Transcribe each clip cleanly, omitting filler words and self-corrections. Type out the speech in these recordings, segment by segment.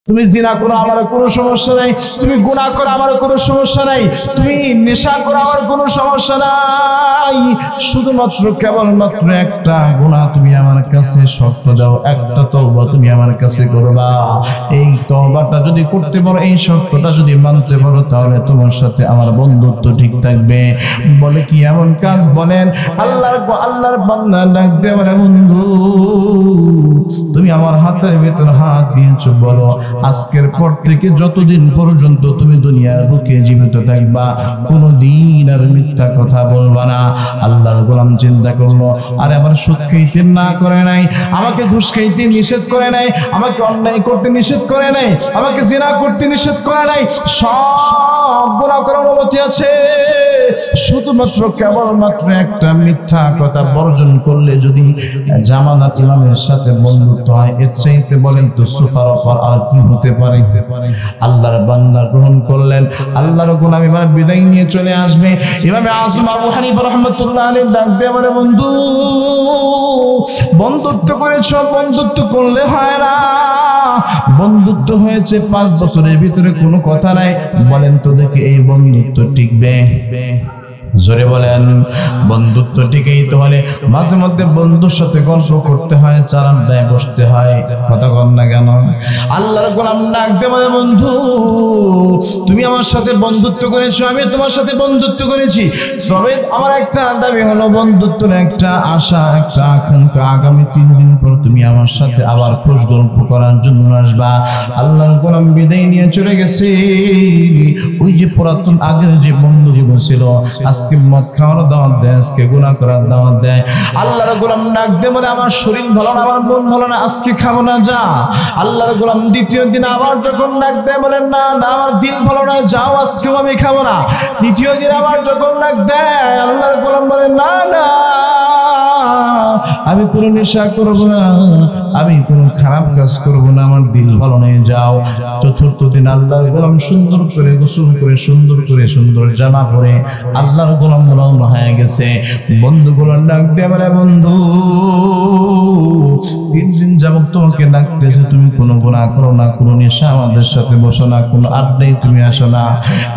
তুমি জিনা করো আমার কোনো সমস্যা নাই, তুমি গুনাহ করো আমার কোনো সমস্যা নাই, তুমি নেশা করো আমার কোনো সমস্যা নাই, শুধুমাত্র কেবলমাত্র একটা গুনাহ তুমি আমার কাছে শর্ত দাও, একটা তওবা তুমি আমার কাছে করবা। এই তওবাটা যদি করতে পারো, এই শর্তটা যদি মানতে পারো, তাহলে তোমার সাথে আমার বন্ধুত্ব ঠিক থাকবে। বলে কি এমন কাজ? বলেন আল্লাহর বান্দা ডাক দিয়ে বলে, বন্ধু তুমি আমার হাতের ভেতর হাত দিয়েছো, বলো আজকের পর থেকে যতদিন পর্যন্ত তুমি দুনিয়ার বুকে জীবিত থাকবা কোনদিন আর মিথ্যা কথা বলবা না। আল্লাহর গোলাম চিন্তা করলো, আরে আমার সুদ খাইতে না করে নাই, আমাকে ঘুষ খাইতে নিষেধ করে নাই, আমাকে অন্যায় করতে নিষেধ করে নাই, আমাকে জিনা করতে নিষেধ করে নাই, সব গুনাহ করার অনুমতি আছে, শুধুমাত্র কেবলমাত্র একটা মিথ্যা কথা বর্জন করলে যদি জামানাত ইমামের সাথে বন্ধুত্ব হয়, এর চাইতে বলেন তো সুফার অফার আর কি হতে পারে? আল্লাহর বান্দা গ্রহণ করলেন, আল্লাহর গোলাম এবার বিদায় নিয়ে চলে আসবে। ইমামে আযম আবু হানিফা রাহমাতুল্লাহ আলাইহি ডাক দিয়ে বলে, বন্ধু বন্ধুত্ব করেছো, বন্ধুত্ব করলে হয় না, বন্ধুত্ব হয়েছে 5 বছরের ভিতরে কোনো কথা নাই, বলেন তো দেখি এই বন্ধুত্ব টিকবে? জোরে বলেন। বন্ধুত্ব টিকেই তো হলে মাঝে মধ্যে বন্ধুর সাথে গল্প করতে হয়, চারান্দায় বসতে হয়, কথা কন না কেন? আল্লাহর গোলাম ডাক দিয়ে বলে, বন্ধু তুমি আমার সাথে বন্ধুত্ব করেছো, আমি তোমার সাথে বন্ধুত্ব করেছি, তবে আমার একটা দাবি হলো, বন্ধুত্বের একটা আশা, একটা আকাঙ্ক্ষা, আগামী 3 দিন পর তুমি আমার সাথে আবার খোঁজ গল্প করার জন্য আসবা। আল্লাহর গোলাম বিদায় নিয়ে চলে গেছে। ওই যে পুরাতন আগের যে বন্ধুগুলো ছিল, আজকে মদ খাওয়ার দাওয়াত দেয়, আজকে গুনাহ করার দাওয়াত দেয়। আল্লাহর গোলাম ডাক দিয়ে বলে, আমার শরীর ভালো না, আমার মন ভালো না, আজকে খাবো না, যা। আল্লাহর গোলাম দ্বিতীয় দিন আবার যখন ডাক দেয়, বলেন না না আমার দিল ভালো না, যাও আজকেও আমি খাবো না। তৃতীয় দিন আবার যখন ডাক দেয়, আল্লাহর গোলাম বলে, না না আমি কোনো নেশা করবো না, আমি কোনো খারাপ কাজ করবো না, আমার দিল ভালো নেই, যাও। চতুর্থ দিন আল্লাহর গোলাম সুন্দর করে গোসল করে সুন্দর জামা পরে আল্লাহর গোলাম রওনা হয়ে গেছে। বন্ধুগুলো ডাক দিয়ে বলে, বন্ধু 3 দিন যাবত তোমাকে ডাকতেছে, তুমি কোনো গুনাহ করো না, কোনো নেশা আমাদের সাথে বসো না, কোনো আড্ডায় তুমি আসো না,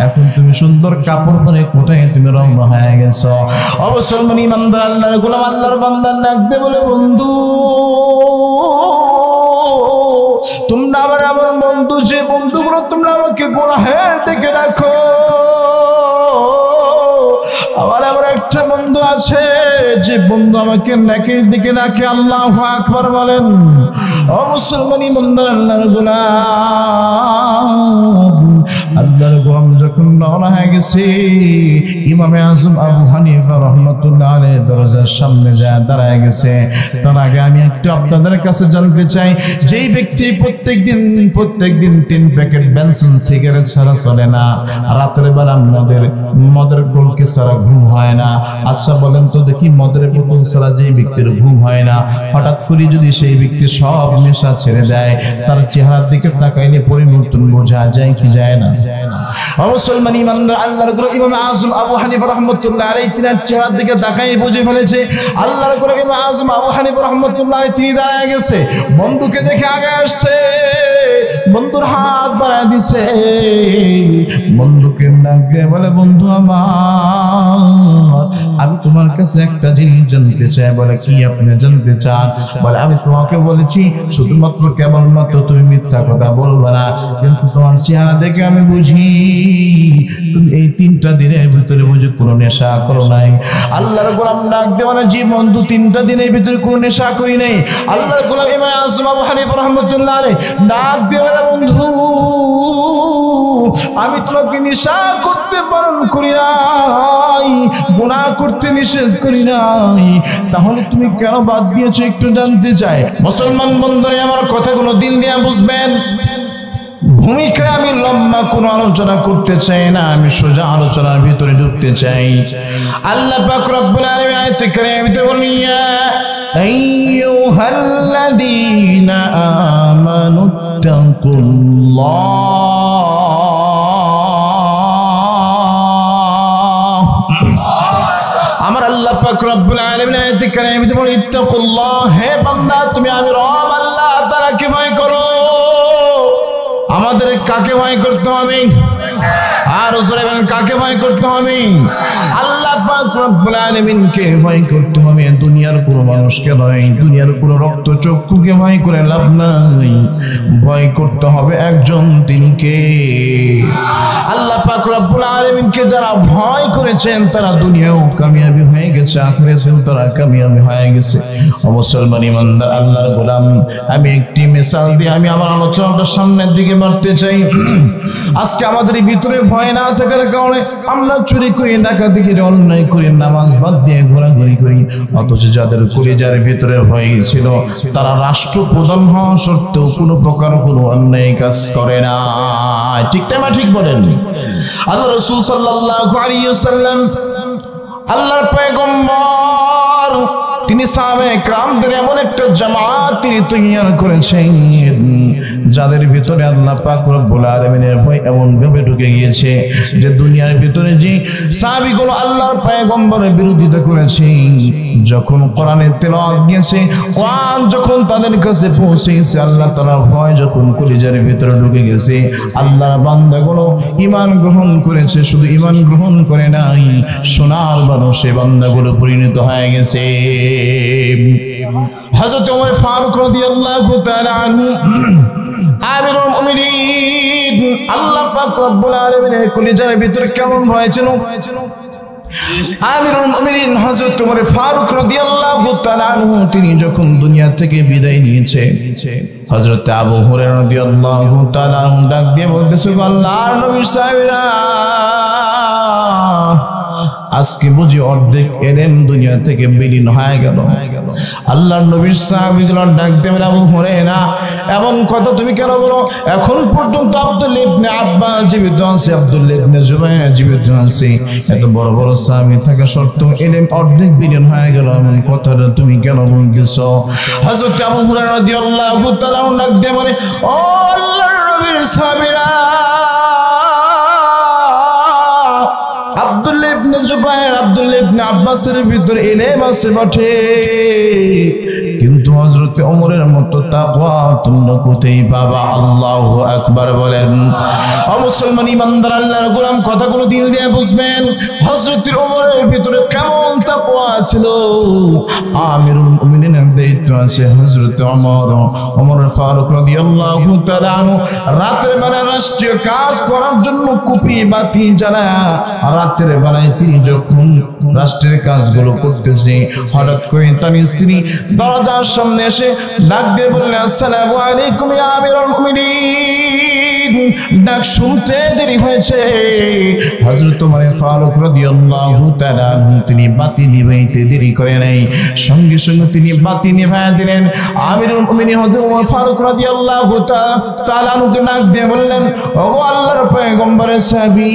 এখন তুমি সুন্দর কাপড় পরে কোথায় তুমি রওনা হয়ে গেছো? অবসলমান ইমানদার আল্লাহর গোলাম আল্লাহর বান্দা ডাক দিয়ে বলে, বন্ধু তোমরা আমার বন্ধু, যে বন্ধুগুলো তোমরা আমাকে গুনাহের দিকে রাখো, আমার একটা বন্ধু আছে যে বন্ধু আমাকে নেকির দিকে রাখে। আল্লাহু আকবার বলেন। ও মুসলমান ইমানদার আল্লাহর গোলাম, আল্লাহর গোলাম যখন রওনা হয়ে গেছে, ইমামে আযম আবু হানিফা রাহমাতুল্লাহ আলাইহি দরজার সামনে যায় দাঁড়ায় গেছে। তার আগে আমি একটু আপনাদের কাছে জানতে চাই, যেই ব্যক্তি প্রত্যেকদিন 3 প্যাকেট বেনসন সিগারেট ছাড়া চলে না, রাতের বেলা মদের কলকে ছাড়া ঘুম হয় না, আচ্ছা বলেন তো দেখি মদের বোতল ছাড়া যেই ব্যক্তির ঘুম হয় না, হঠাৎ করে যদি সেই ব্যক্তি সব নেশা ছেড়ে দেয়, তার চেহারার দিকে তাকাইলে পরিবর্তন বোঝা যায় কি যায় না? মুসলমান ইমানদার আল্লাহর গোলাম ইমাম আযম আবু হানিফা রাহমাতুল্লাহ আলাইহি তিনার চেহারার দিকে তাকাই বুঝে ফেলেছে আল্লাহর গোলাম ইমাম আযম আবু হানিফা রাহমাতুল্লাহ আলাইহি তিনি দাঁড়ায় গেছে, বন্ধুকে দেখে আগে আসছে, বন্ধুর হাত বাড়ায় দিছে, বন্ধুকে ডাকে বলে, বন্ধু আমার আমি তোমার কাছে একটা জিনিস জানতে চাই। বলে কি আপনি জানতে চান? বলে আমি তোমাকে বলেছি শুধুমাত্র কেবলমাত্র তুমি মিথ্যা কথা বলবে না, কিন্তু তোমার চেহারা দেখে আমি বুঝি তুমি এই 3টা দিনের ভিতরে বুঝি কোনো নেশা করো নাই। আল্লাহর গোলাম ডাক দিয়ে বলে, জি বন্ধু 3টা দিনের ভিতরে কোনো নেশা করি নাই। আল্লাহর গোলাম ইমাম আযম আবু হানিফা রাহমাতুল্লাহ আলাইহি ডাক দিয়ে বলে, বন্ধু আমি তোমাকে নেশা করতে বারণ করি নাই, গুনাহ করতে নিষেধ করি নাই, তাহলে তুমি কেন বাদ দিয়েছো একটু জানতে চাই। মুসলমান বন্ধুরা আমার কথাগুলো দিল দিয়ে বুঝবেন। ভূমিকায় আমি লম্বা কোনো আলোচনা করতে চাই না, আমি সোজা আলোচনার ভিতরে ঢুকতে চাই। আল্লাহ পাক রব্বুল আলামিন আয়াতে কারিমাতে বলেন, ইয়া আইয়ুহাল্লাযীনা আমানুত্তাকুল্লাহ। আমার আল্লাহ পাক রব্বুল আলামিন আয়াতে কারিমাতে বলেন, ইত্তাকুল্লাহ, হে বান্দা তুমি আমি রব আল্লাহ তাআলাকে ভয় করো। আমাদের কাকে ভয় করতে হবে? আর জোরে বলেন কাকে ভয় করতে হবে? আল্লাহ পাক রব্বুল আলামিনকে ভয় করতে হবে, দুনিয়ার কোনো মানুষকে নয়, দুনিয়ার কোনো রক্ত চক্ষুকে ভয় করে লাভ নাই। ভয় করতে হবে একজন, তিনি কে? আল্লাহ পাক রব্বুল আলামিনকে যারা ভয় করেছেন তারা দুনিয়াও কামিয়াবি হয়ে গেছে, আখিরাতেও তারা কামিয়াবি হয়ে গেছে। মুসলমান ইমানদার আল্লাহর গোলাম, আমি একটি মিসাল দিয়ে আমি আমার আলোচনাটা সামনের দিকে বাড়তে চাই। আজকে আমাদের ভিতরে ভয় না থাকার কারণে আমরা চুরি করি, ডাকাতি করি, অন্যায় করি, নামাজ বাদ দিয়ে ঘোরাঘুরি করি। অথচ যাদের কলিজার ভিতরে ভয় ছিল তারা রাষ্ট্রপ্রধান হওয়া সত্ত্বেও কোনো প্রকার কোনো অন্যায় কাজ করে না। ঠিক না? ঠিক বলেন। আল্লাহ রাসূল সাল্লাল্লাহু আলাইহি ওয়াসাল্লাম আল্লাহর পয়গম্বর, তিনি সাহাবায়ে কেরামদের এমন একটা জামাত তিনি তৈরি করেছেন যাদের ভিতরে আল্লাহ পাক রব্বুল আলামিনের ভয় এমন ভাবে ঢুকে গিয়েছে যে দুনিয়ার ভিতরে যে সাহাবীগুলো আল্লাহর পয়গম্বরের বিরোধিতা করেছে, যখন কোরআনের তেলাওয়াত গিয়েছে, কোরআন যখন তাদের কাছে পৌঁছেছে, আল্লাহ তাআলার ভয় যখন কলিজার ভিতরে ঢুকে গেছে, আল্লাহর বান্দাগুলো ঈমান গ্রহণ করেছে। শুধু ঈমান গ্রহণ করে নাই, সোনার মানুষে বান্দাগুলো পরিণত হয়ে গেছে। হযরত ওমর ফারুক রাদিয়াল্লাহু তাআলা আনহু আমিরুল মুমিনিন, আল্লাহ পাক রব্বুল আলামিনের কলিজার ভিতরে কেমন ভয় ছিল। আমিরুল মুমিনিন হযরত ওমর ফারুক রাদিয়াল্লাহু তাআলা আনহু তিনি যখন দুনিয়া থেকে বিদায় নিয়েছে, হযরত আবু হুরায়রা রাদিয়াল্লাহু তাআলা আনহু ডাক দিয়ে বলতেছে, আল্লাহর নবীর সাহাবীরা, আজকে বুঝি অর্ধেক ইলম দুনিয়া থেকে বিলীন হয়ে গেল। আল্লাহর নবীর সাহাবীগুলো ডাক দিয়ে বলে, আবু হুরায়রা, এমন কথা তুমি কেন বলো? এখন পর্যন্ত আব্দুল্লাহ ইবনে আব্বাস জীবিত আছে, আব্দুল্লাহ ইবনে জুবাইর জীবিত আছে, এত বড় বড় সাহাবী থাকা সত্ত্বেও ইলম অর্ধেক বিলীন হয়ে গেল, এমন কথাটা তুমি কেন বলতেছো? হযরত আবু হুরায়রা রাদিয়াল্লাহু তাআলা ডাক দিয়ে বলে, ও আল্লাহর নবীর সাহাবীরা, আব্দুল্লাহ ইবনে জুবাইর, আব্দুল্লাহ ইবনে আব্বাসের ভিতরে ইলম আছে বটে, কিন্তু হযরত ওমরের মতো তাকওয়া তোমরা কোথায় পাবা? আল্লাহু আকবার বলেন। ও মুসলমান ইমানদার আল্লাহর গোলাম, কথাগুলো দিল দিয়ে বুঝবেন। হযরত ওমরের ভিতরে কেমন তাকওয়া ছিল। আমিরুল মুমিনিনের দায়িত্ব আছে হযরত ওমর ফারুক রাদিয়াল্লাহু তাআলা আনহু। রাতের বেলা রাষ্ট্রীয় কাজ করার জন্য কুপি বাতি জ্বালায়া রাতের বেলায় তিনি যখন রাষ্ট্রের কাজগুলো করতেছে, হঠাৎ করে তার স্ত্রী দরজার সামনে এসে ডাক দিয়ে বললেন, আসসালামু আলাইকুম ইয়া আমিরুল মুমিনিন। ডাক শুনতে দেরি হয়েছে, হযরত ওমর ফারুক রাদিয়াল্লাহু তাআলা তিনি বাতি নিভাইতে দেরি করে নাই, সঙ্গে সঙ্গে তিনি বাতি নিভায়া দিলেন। আমিরুল মুমিনিন হযরত ওমর ফারুক রাদিয়াল্লাহু তাআলা কে ডাক দিয়ে বললেন, ওগো আল্লাহর পয়গম্বরের সাহাবী,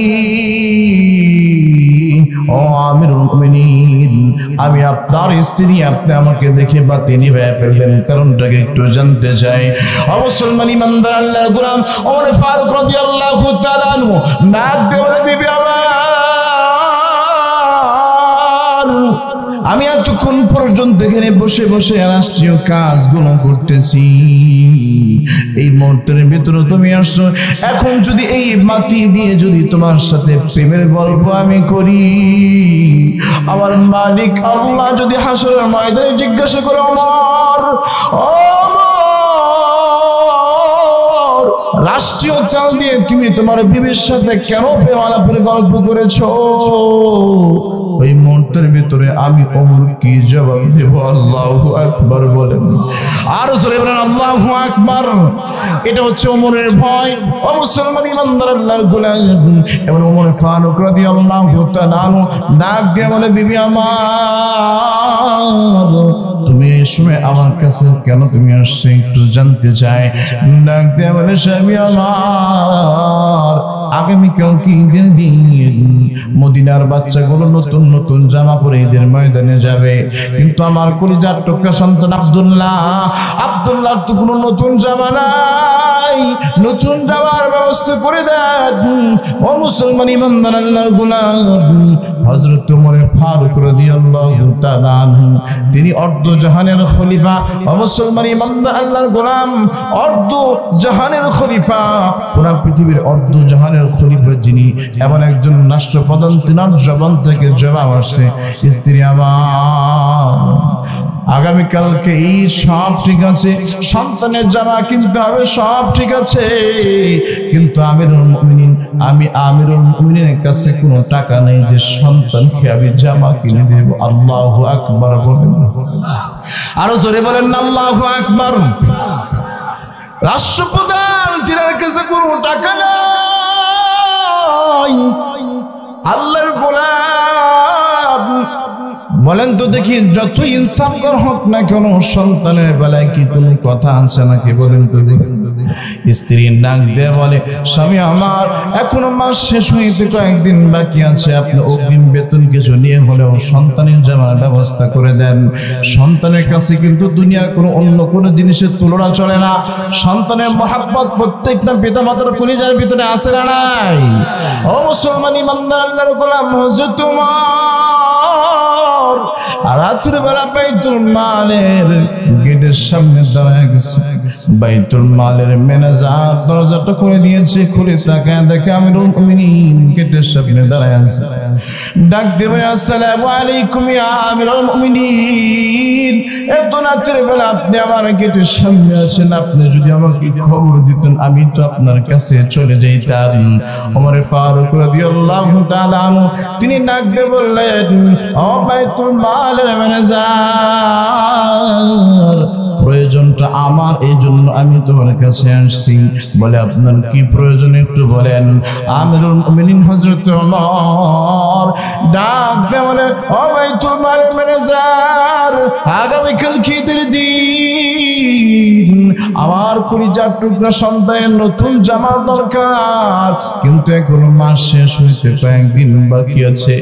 ও আমিরুল মুমিনিন, আমি আপনার স্ত্রী, আপনি আমাকে দেখে বাতি নিভায়া ফেললেন, কারণটাকে একটু জানতে চাই। ও মুসলমান ইমানদার আল্লাহর গোলাম, ওমর ফারুক রাদিয়াল্লাহু তাআলা আনহু ডাক দিয়ে বলে, বিবি আমার, আমি এতক্ষণ পর্যন্ত এখানে বসে বসে রাষ্ট্রীয় কাজগুলো করতেছি, এই মুহূর্তের ভিতরে তুমি আসছো, এখন যদি এই বাতি দিয়ে যদি তোমার সাথে প্রেমের গল্প আমি করি, আমার মালিক আল্লাহ যদি হাসরের ময়দানে জিজ্ঞাসা করে, ওমর, রাষ্ট্রীয় কাল দিয়ে তুমি তোমার বিবির সাথে কেন প্রেম আলাপের গল্প করেছো? ওই মুহূর্তের ভিতরে আমি ওমর কি জবাব দেব? আল্লাহু আকবার বলেন। আর জোরে বলেন আল্লাহু আকবার। এটা হচ্ছে ওমরের ভয়। ও মুসলমান ইমানদার আল্লাহর গোলাম, এবং ওমর ফারুক রাদিয়াল্লাহু তাআলা আনহু ডাক দিয়ে বলে, বিবি আমার, তুমি এই সময় আমার কাছে কেন তুমি আসছো একটু জানতে চাই। ডাক দিয়ে বলে, স্বামী আমার, আগামীকাল কি ঈদের দিন, মদিনার বাচ্চাগুলো নতুন নতুন জামা পরে ঈদের ময়দানে যাবে, কিন্তু আমার কলিজার টুকরা সন্তান আব্দুল্লাহ তো কোনো নতুন জামা নাই, নতুন জামার ব্যবস্থা করে দেয়। যায়। ও মুসলমান ইমানদার আল্লাহর গোলাম হযরত ওমর ফারুক রাদিয়াল্লাহু তাআলা তিনি অর্ধ জাহানের খলিফা। ও মুসলমান ইমানদার আল্লাহর গোলাম অর্ধ জাহানের খলিফা, পুরো পৃথিবীর অর্ধ জাহানের খলিফা যিনি, এমন একজন রাষ্ট্রপ্রধান তিনার জবান থেকে জবাব আসে, স্ত্রী আমার আগামীকালকে ঈদ, সব ঠিক আছে, সন্তানের জামা কিনতে হবে, সব ঠিক আছে, কিন্তু আমি আমিরুল মুমিনিনের কাছে কোনো টাকা নেই যে সন্তানকে আমি জামা কিনে দেব। আল্লাহু আকবার বলেন, আরো জোরে বলেন না আল্লাহু আকবার। রাষ্ট্রপ্রধান তিনার কাছে কোনো টাকা নাই। আল্লাহর গোলাম বলেন তো দেখি, যত ইনসাফকার হোক না কেন সন্তানের বেলায় কি কোনো কথা আছে নাকি? বলেন তো দেখি। স্ত্রী ডাক দিয়ে বলে, স্বামী আমার এখনো মাস শেষ হইতে কয়েকদিন বাকি আছে, আপনি অগ্রিম বেতন কিছু নিয়ে হলেও সন্তানের জামার ব্যবস্থা করে দেন। সন্তানের কাছে কিন্তু দুনিয়ার কোনো অন্য কোনো জিনিসের তুলনা চলে না। সন্তানের মহাব্বত প্রত্যেকটা পিতা মাতার কলিজার ভিতরে আছে না নাই? ও মুসলমান ইমানদার আল্লাহর গোলাম হযরত ওমর রাতের বেলা বাইতুল মালের গেটের সামনে দাঁড়ায় গেছে। বাইতুল মালের ম্যানেজার দরজাটা খুলে দিয়েছে, খুলে তাকায় দেখে আমিরুল মুমিনিন গেটের সামনে দাঁড়ায় আছে। ডাক দেবে, আসসালামু আলাইকুম ইয়া আমিরুল মুমিনিন, এত রাতের বেলা আপনি আমার গেটের সামনে আছেন, আপনি যদি আমাকে খবর দিতেন আমি তো আপনার কাছে চলে যাইতাম। ওমর ফারুক রাদিয়াল্লাহু তাআলা আনহু তিনি ডাক দিয়ে বললেন, ও বাইতুল মালের ম্যানেজার, প্রয়োজনটা আমার, এই জন্য আমি তোমার কাছে আসছি। বলে, আপনার কি প্রয়োজন একটু বলেন। আমিরুল মুমিনিন হযরত ওমর ডাক দিয়ে বলে, ও বাইতুল মালের ম্যানেজার, আগামীকাল ঈদের দিন, আমার কলিজার টুকরা সন্তানের নতুন জামা দরকার, কিন্তু এখনো মাস শেষ হইতে কয়েকদিন বাকি আছে,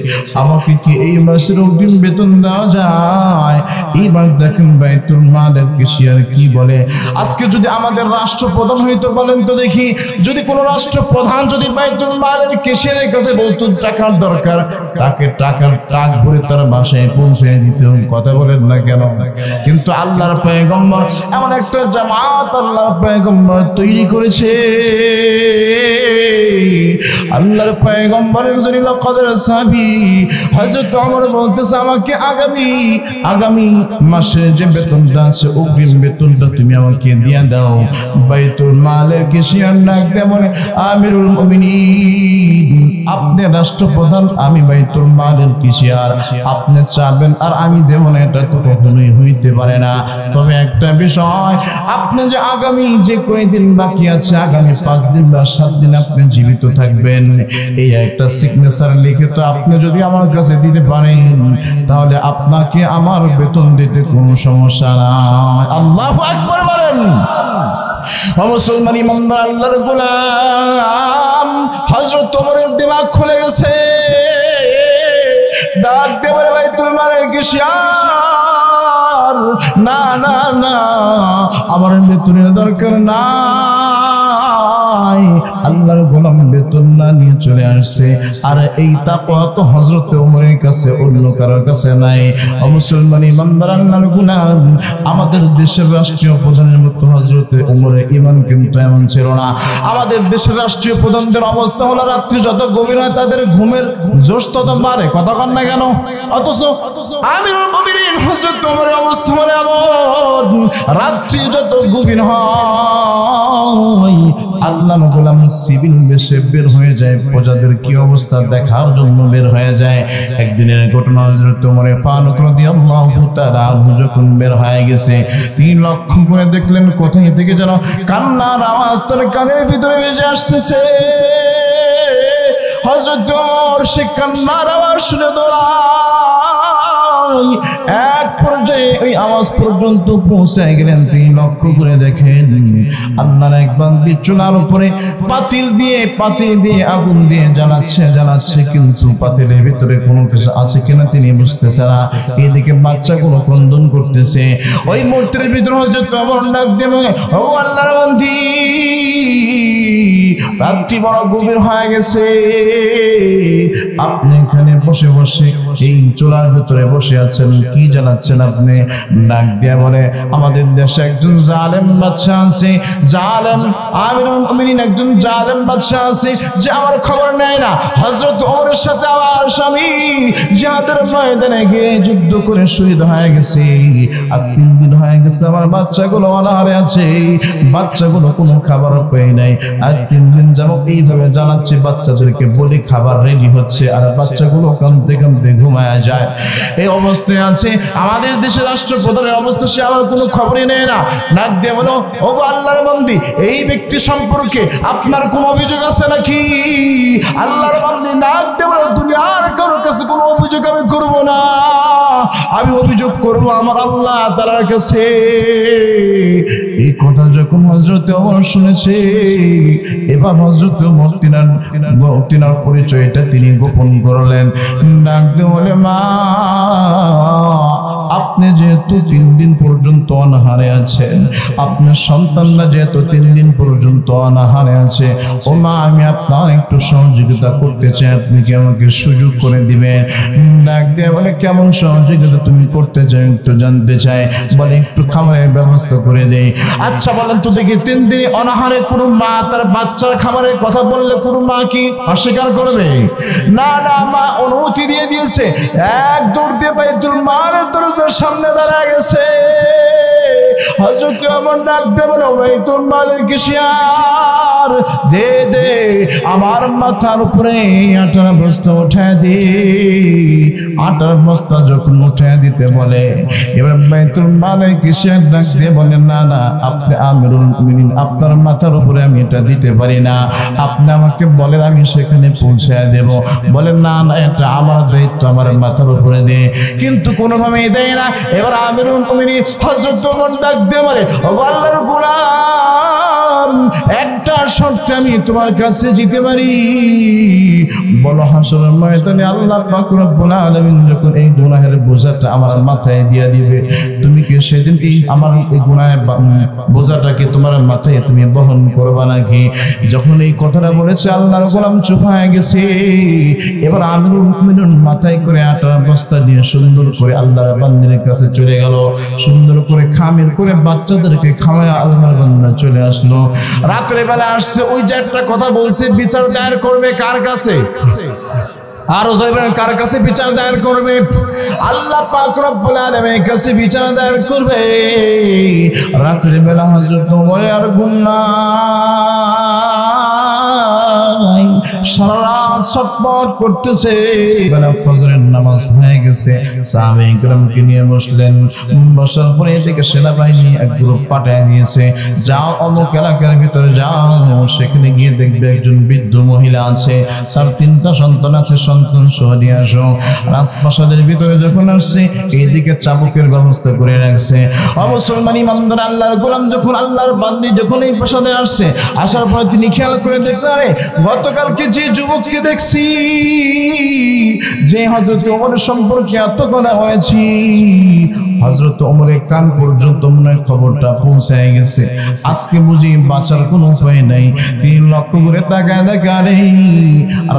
আমাকে কি এই মাসের অগ্রিম বেতন দেওয়া যায়? এইবার দেখেন বাইতুল মালের কেশিয়ার কি বলে। আজকে যদি আমাদের রাষ্ট্রপ্রধান হইতো, বলেন তো দেখি, যদি কোন রাষ্ট্রপ্রধান যদি বাইতুল মালের কেশিয়ারের কাছে বলতো টাকার দরকার, তাকে টাকার ট্রাক ভরে তার বাসায় পৌঁছে দিত। কথা বলেন না কেন? কিন্তু আল্লাহর পয়গম্বর এমন একটা জামাত আল্লাহর পয়গম্বর তৈরি করেছে। আল্লাহর পয়গম্বরের জন্য কদর সাহাবী হযরত ওমর বলতেছে, আমাকে আগামী মাসে যে বেতনটা আছে অগ্রিম বেতনটা তুমি আমাকে দিয়ে দাও। বাইতুল মালের কেশিয়ার ডাক দিয়ে বলে, আমিরুল মুমিনিন, আপনি রাষ্ট্রপ্রধান, আমি বাইতুল মালের কেশিয়ার, আপনি চাবেন আর আমি দেব না, এটা তো কখনোই হইতে পারে না। তবে একটা বিষয়, আপনি যে আগামী যে কয়দিন বাকি আছে, আগামী 5 দিন বা 7 দিন আপনি জীবিত থাকবেন, এই একটা সিগনেচার লিখে তো আপনি যদি আমার কাছে দিতে পারেন, তাহলে আপনাকে আমার বেতন দিতে কোনো সমস্যা নাই। আল্লাহু আকবার বলেন। ও মুসলমান ইমানদার আল্লাহর গোলাম হযরত ওমরের দিমাগ খুলে গেছে। ডাক দিয়ে বলে, বাইতুল মালের কেশিয়ার, না না না, আমার বেতনের দরকার নাই। আল্লাহর গোলাম বেতন না নিয়ে চলে আসছে, আর এই তাকওয়া তো হযরত ওমরের কাছে, অন্য কারোর কাছে নাই। ও মুসলমান ইমানদার আল্লাহর গোলাম, আমাদের দেশের রাষ্ট্রীয় প্রধানের মতো হযরত ওমরের ঈমান কিন্তু এমন ছিল না। আমাদের দেশের রাষ্ট্রীয় প্রধানদের অবস্থা হলো, রাত্রি যত গভীর হয় তাদের ঘুমের জোশ তত বাড়ে। কথা কন না কেন? অথচ আমিরুল মুমিনিন হযরত ওমরের অবস্থা হলো এমন, রাত্রি যত গভীর হয় আল্লাহর গোলাম সিভিল বেশে বের হয়ে যায়, প্রজাদের কি অবস্থা দেখার জন্য বের হয়ে যায়। একদিনের ঘটনা, হযরত ওমর ফারুক রাদিয়াল্লাহু তাআলা যখন বের হয়ে গেছে, তিনি লক্ষ্য করে দেখলেন কোথায় থেকে যেন কান্নার আওয়াজ তার কানের ভিতরে ভেসে আসতেছে। হযরত ওমর সে কান্নার আওয়াজ শুনে দৌড়ায় এক পর্যায়ে ওই আওয়াজ পর্যন্ত পৌঁছে গেলেন। তিনি লক্ষ্য করে দেখেন আল্লাহর এক বান্দি চুলার উপরে পাতিল দিয়ে আগুন দিয়ে জ্বালাচ্ছে, কিন্তু পাতিলের ভিতরে কোনো কিছু আছে কিনা তিনি বুঝতেছে না। এদিকে বাচ্চাগুলো ক্রন্দন করতেছে। ওই মূর্তির ভিতরে হযরত ওমর ডাক দিয়ে, ও আল্লাহর বান্দি, রাত্রি বড় গভীর হয়ে গেছে, আপনি এখানে বসে বসে এই চুলার ভিতরে বসে আছেন, কি জ্বালাচ্ছেন আপনি? ডাক দিয়ে বলে, আমাদের দেশে একজন জালেম বাদশা আছে, জালেম আমিরুল মুমিনিন একজন জালেম বাদশা আছে, যে আমার খবর নেয় না। হযরত ওমরের সাথে আমার স্বামী জিহাদের ময়দানে গিয়ে যুদ্ধ করে শহীদ হয়ে গেছে। আজ 3 দিন হয়ে গেছে, আমার বাচ্চাগুলো অনাহারে আছে, বাচ্চাগুলো কোনো খাবার পেয়ে নাই। আজ 3 দিন যাবত এইভাবে জ্বালাচ্ছে, বাচ্চাদেরকে বলি খাবার রেডি হচ্ছে, আর বাচ্চাগুলো কাঁদতে কাঁদতে ঘুমায় যায়। এই অবস্থায় আছে আমাদের দেশের রাষ্ট্রপ্রধানের অবস্থা, সে আমার কোনো খবরই নেয় না। ডাক দিয়ে বলো, ও আল্লাহর বান্দি, এই ব্যক্তি সম্পর্কে আপনার কোন অভিযোগ আছে নাকি? আল্লাহর বান্দি ডাক দিয়ে বলো, দুনিয়ার কারোর কাছে কোনো অভিযোগ আমি করব না, আমি অভিযোগ করব আমার আল্লাহ তাআলার কাছে। এই কথা যখন হযরত ওমর শুনেছে, এবার হযরত ওমর তিনার পরিচয়টা তিনি গোপন করলেন। ডাক দিয়ে বলে, মা, আপনি যেহেতু 3 দিন পর্যন্ত অনাহারে আছেন, আপনার সন্তানরা যেহেতু 3 দিন পর্যন্ত অনাহারে আছে, ও মা, আমি আপনার একটু সহযোগিতা করতে চাই, আপনি কি আমাকে সুযোগ করে দিবেন? ডাক দিয়ে বলে, কেমন সহযোগিতা তুমি করতে চাই একটু জানতে চাই। বলে, একটু খাবারের ব্যবস্থা করে দেই। আচ্ছা বলেন তো দেখি, 3 দিন অনাহারে কোনো মা তার বাচ্চার খাবারের কথা বললে কোনো মা কি অস্বীকার করবে? না না, মা অনুমতি দিয়ে দিয়েছে। এক দৌড় দিয়ে বাইতুল মালের দরজার সামনে দাঁড়ায় গেছে। হযরত ওমর ডাক দিয়ে বলে, বাইতুল মালের কিশিয়ার দে দে, আমার মাথার উপরে আটার বস্তা উঠায় দে। আটার বস্তা যখন উঠায় দিতে বলে, এবার বাইতুল মালের কিশিয়ার ডাক দিয়ে বলে, না না, আপনি আমিরুল মুমিনিন, আপনার মাথার উপরে আমি এটা দিতে পারি না, আপনি আমাকে বলেন, আমি সেখানে পৌঁছায় দেব। বলে, না না, এটা আমার দায়িত্ব, আমার মাথার উপরে দে। কিন্তু কোনোভাবেই দেয় না। এবার আমিরুল মুমিনিন হযরত ওমর ডাক দিয়ে বলে, ও আল্লাহর গোলাম, একটা শর্তে আমি তোমার কাছে যেতে পারি। বলো, হাসরের ময়দানে আল্লাহ পাক রব্বুল আলামিন যখন এই গুনাহের বোঝাটা আমার মাথায় দিয়ে দিবে, তুমি কি সেদিন এই আমার এই গুনাহের বোঝাটাকে তোমার মাথায় তুমি বহন করবা নাকি? যখন এই কথাটা বলেছে, আল্লাহর গোলাম চুপ হয়ে গেছে। এবার আমিরুল মুমিনিন মাথায় করে আটার বস্তা নিয়ে সুন্দর করে আল্লাহর বান্দির কাছে চলে গেল। সুন্দর করে খামির করে বাচ্চাদেরকে খাওয়ায় আল্লাহর বান্দা চলে আসলো। রাতের বেলা আসছে, ওই যে একটা কথা বলছে, বিচার দায়ের করবে কার কাছে? আর যাইবেন কার কাছে বিচার দায়ের করবে? আল্লাহ পাক রব্বুল আলামিনের কাছে বিচার দায়ের করবে। রাতের বেলা হযরত ওমরের আর ঘুম নাই, সারা রাত ছটফট করতেছে। বেলা ফজরের নামাজ হয়ে গেছে, সাহাবায়ে কিরামকে নিয়ে বসলেন। বসার পরে এদিকে সেনাবাহিনী এক গ্রুপ পাঠিয়ে দিয়েছে, যাও অমুক এলাকার ভিতরে যাও, সেখানে গিয়ে দেখবে একজন বৃদ্ধ মহিলা আছে, তার 3টা সন্তান আছে, সন্তান সহ নিয়ে আসো। রাজপ্রাসাদের ভিতরে যখন আসছে, এইদিকে চাবুকের ব্যবস্থা করে রাখছে। মুসলমান ইমানদার আল্লাহর গোলাম যখন আল্লাহর বান্দি যখন এই প্রাসাদে আসছে, আসার পরে তিনি খেয়াল করে দেখলেন, আরে গতকালকে যে যুবককে দেখছি, যে হযরত ওমরের সম্পর্কে এত কথা হয়েছি, হযরত ওমরের কান পর্যন্ত মনে খবরটা পৌঁছায় গেছে। আজকে বুঝি বাঁচার কোনো উপায় নাই। তিনি লক্ষ্য করে তাকায় দেখে,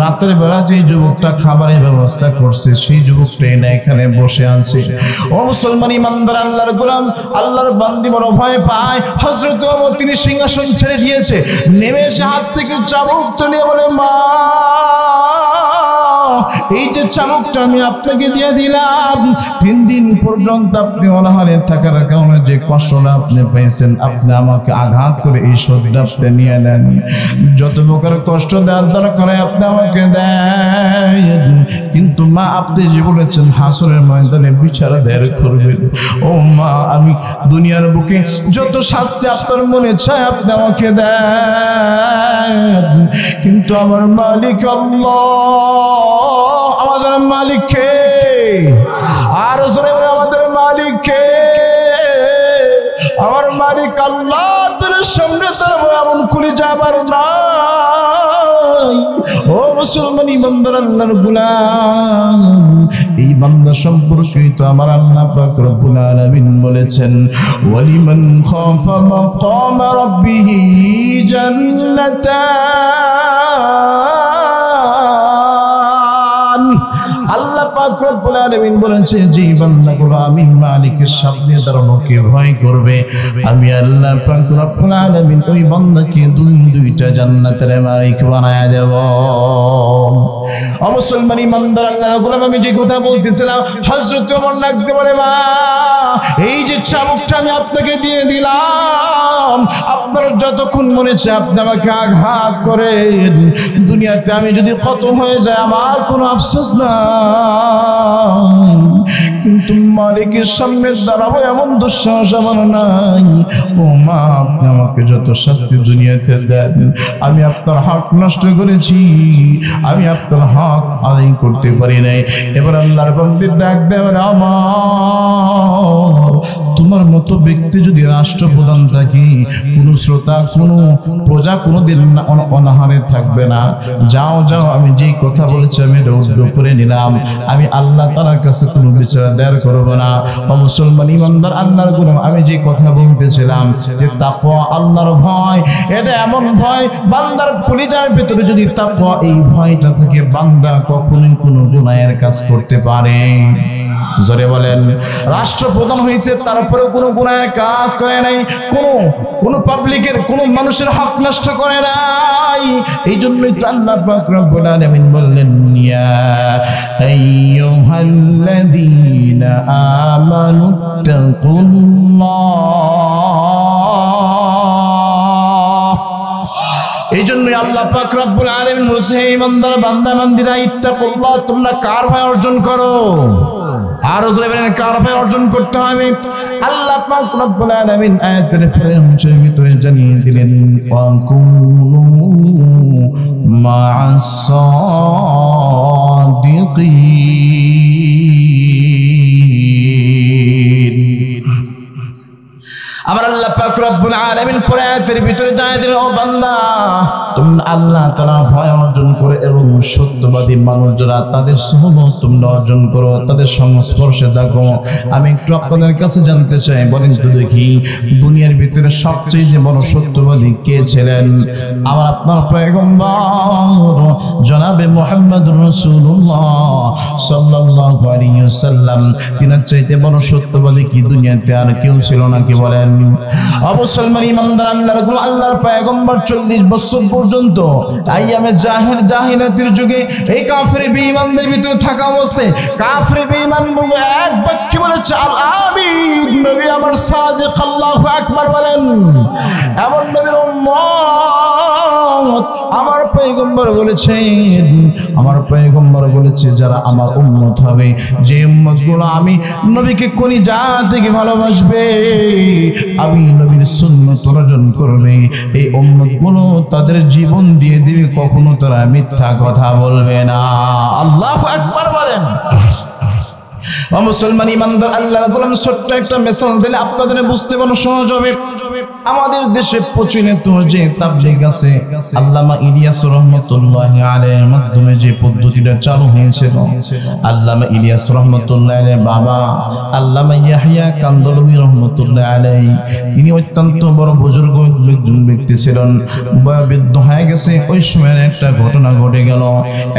রাতের বেলা যে যুবকটা খাবারের ব্যবস্থা করছে, সেই যুবকটাই না এখানে বসে আছে। ও মুসলমান ইমানদার আল্লাহর গোলাম, আল্লাহর বান্দি বড় ভয় পায়। হযরত ওমর তিনি সিংহাসন ছেড়ে দিয়েছে, নেমে এসে হাত থেকে চাবুকটা নিয়ে বলে, মা, এই যে চাবুকটা আমি আপনাকে দিয়ে দিলাম, 3 দিন পর্যন্ত আপনি অনাহারে থাকার কারণে যে কষ্টটা আপনি পেয়েছেন, আপনি আমাকে আঘাত করে এই শরীরটা আপনি নিয়ে নেন। যত প্রকার কষ্ট দেওয়ার দরকার আপনি আমাকে দেন, কিন্তু মা, আপনি যে বলেছেন হাসরের ময়দানে বিচার দায়ের করবেন, ও মা, আমি দুনিয়ার বুকে যত শাস্তি আপনার মনে চায় আপনি আমাকে দেন, কিন্তু আমার মালিক আল্লাহ, আমাদের মালিক কে? আর নাই। ও মুসলমান ইমানদার আল্লাহর গোলাম, এই বান্দা সম্পর্কে তো আমার আল্লাহ পাক রব্বুল আলামিন বলেছেন, ওয়ালিমান খাফা মাকাম রাব্বিহি জান্নাতান। আল্লাহ পাক রব্বুল আলামিন বলেছে, যে বান্দাগুলো আমি মালিকের সামনে দাঁড়ানোকে ভয় করবে, আমি আল্লাহ পাক রব্বুল আলামিন ওই বান্দাকে দুইটা জান্নাতের মালিক বানায় দেব। ও মুসলমান ইমানদার আল্লাহর গোলাম, আমি যে কথা বলতেছিলাম, হযরত ওমর ডাকতে বলে, মা এই যে চাবুকটা আমি আপনাকে দিয়ে দিলাম, আপনার যতক্ষণ মনে চায় আপনি আমাকে আঘাত করেন, দুনিয়াতে আমি যদি খতম হয়ে যায় আমার কোনো আফসোস নাই, কিন্তু মালিকের সামনে দাঁড়াবো এমন দুঃসাহস আমার নাই। ও মা, আপনি আমাকে যত শাস্তি দুনিয়াতে দেন, আমি আপনার হক নষ্ট করেছি, আমি আপনার হক আদায় করতে পারি নাই। এবার আল্লাহর বান্দার ডাক দেবেন, আমার তোমার মতো ব্যক্তি যদি রাষ্ট্রপ্রধান থাকে, কোন শ্রোতা কোন প্রজা কোনোদিন অনাহারে থাকবে না। যাও যাও, আমি যেই কথা বলেছি আমি এটা উদ্ধ করে নিলাম, আমি আল্লাহ তাআলার কাছে কোনো বিচার দায়ের করব না। ও মুসলমান ইমানদার আল্লাহর গোলাম, আমি যে কথা বলতেছিলাম যে তাকওয়া, আল্লাহর ভয়, এটা এমন ভয় বান্দার কলিজার ভিতরে যদি তাকওয়া, এই ভয়টা থেকে বান্দা কখনোই কোনো গুনাহের কাজ করতে পারে। জোরে বলেন। রাষ্ট্রপ্রধান হয়েছে, তারপরেও কোনো গুনাহের কাজ করে নাই, কোনো পাবলিকের কোনো মানুষের হক নষ্ট করে নাই। এই জন্যই তো আল্লাহ পাক রব্বুল আলামিন বললেন, ইয়া আইয়ুহাল্লাযীনা আমানুত্তাকুল্লাহ। এই জন্যই আল্লাহ পাক রব্বুল আলামিন বলেছে, হে ইমানদার বান্দা বান্দীরা, ইত্তাকুল্লাহ, তোমরা কার ভয় অর্জন করো? আর কার ভয় অর্জন করতে হবে? আল্লাহ পাক রব্বুল আলামিন আয়াতের ভিতরে জানিয়ে দিলেন, ওয়াকুনু মা'আস সাদিকিন। আবার আল্লাহ পাক রব্বুল আলামিন পরে আয়াতের ভিতরে জানিয়ে দিলেন, ও বান্দা, তোমরা আল্লাহ তাআলার ভয় অর্জন করে এবং সত্যবাদী মানুষ যারা, তাদের সহবত তোমরা অর্জন করো, তাদের সংস্পর্শে থাকো। আমি একটু আপনাদের কাছে জানতে চাই, বলেন তো দেখি, দুনিয়ার ভিতরে সবচেয়ে বড় সত্যবাদী কে ছিলেন? আমার আপনার পয়গম্বর জনাবে মুহাম্মদুর রাসূলুল্লাহ সাল্লাল্লাহু আলাইহি ওয়াসাল্লাম। তিনার চাইতে বড় সত্যবাদী কি দুনিয়াতে আর কেউ ছিল নাকি? বলেন। মুসলমান ইমানদার আল্লাহর গোলাম, আল্লাহর পয়গম্বর 40 বছর পর্যন্ত আইয়ামে জাহিলাতের যুগে এই কাফির বেঈমানদের ভিতরে থাকা অবস্থায় কাফির বেঈমান বলে এক বাক্যে বলেছে, আল আমিন, নবী আমার সাদিক, আল্লাহু আকবার বলেন। এমন নবীর উম্মত আমার পয়গম্বর বলেছেন, আমার পয়গম্বর বলেছে, যারা আমার উম্মত হবে, যে উম্মতগুলো আমি নবীকে কলিজা থেকে ভালোবাসবে, আমি নবীর সুন্নাত অর্জন করবে, এই উম্মতগুলো তাদের জীবন দিয়ে দিবে, কখনো তারা মিথ্যা কথা বলবে না। আল্লাহু আকবার বলেন। ও মুসলমান ইমানদার আল্লাহর গোলাম, ছোট্ট একটা মিসাল দিলে আপনাদের বুঝতে পারো সহজ হবে। আমাদের দেশে প্রচলিত যে তাবলীগ আছে, আল্লামা ইলিয়াস রহমাতুল্লাহি আলাইহির মাধ্যমে যে পদ্ধতিটা চালু হয়েছিল, আল্লামা ইলিয়াস রহমাতুল্লাহি আলাইহির বাবা আল্লামা ইয়াহইয়া কান্দলবী রহমাতুল্লাহি আলাইহি, তিনি অত্যন্ত বড় বুজুর্গ একজন ব্যক্তি ছিলেন, বয়োবৃদ্ধ হয়ে গেছে। ওই সময়ের একটা ঘটনা ঘটে গেল,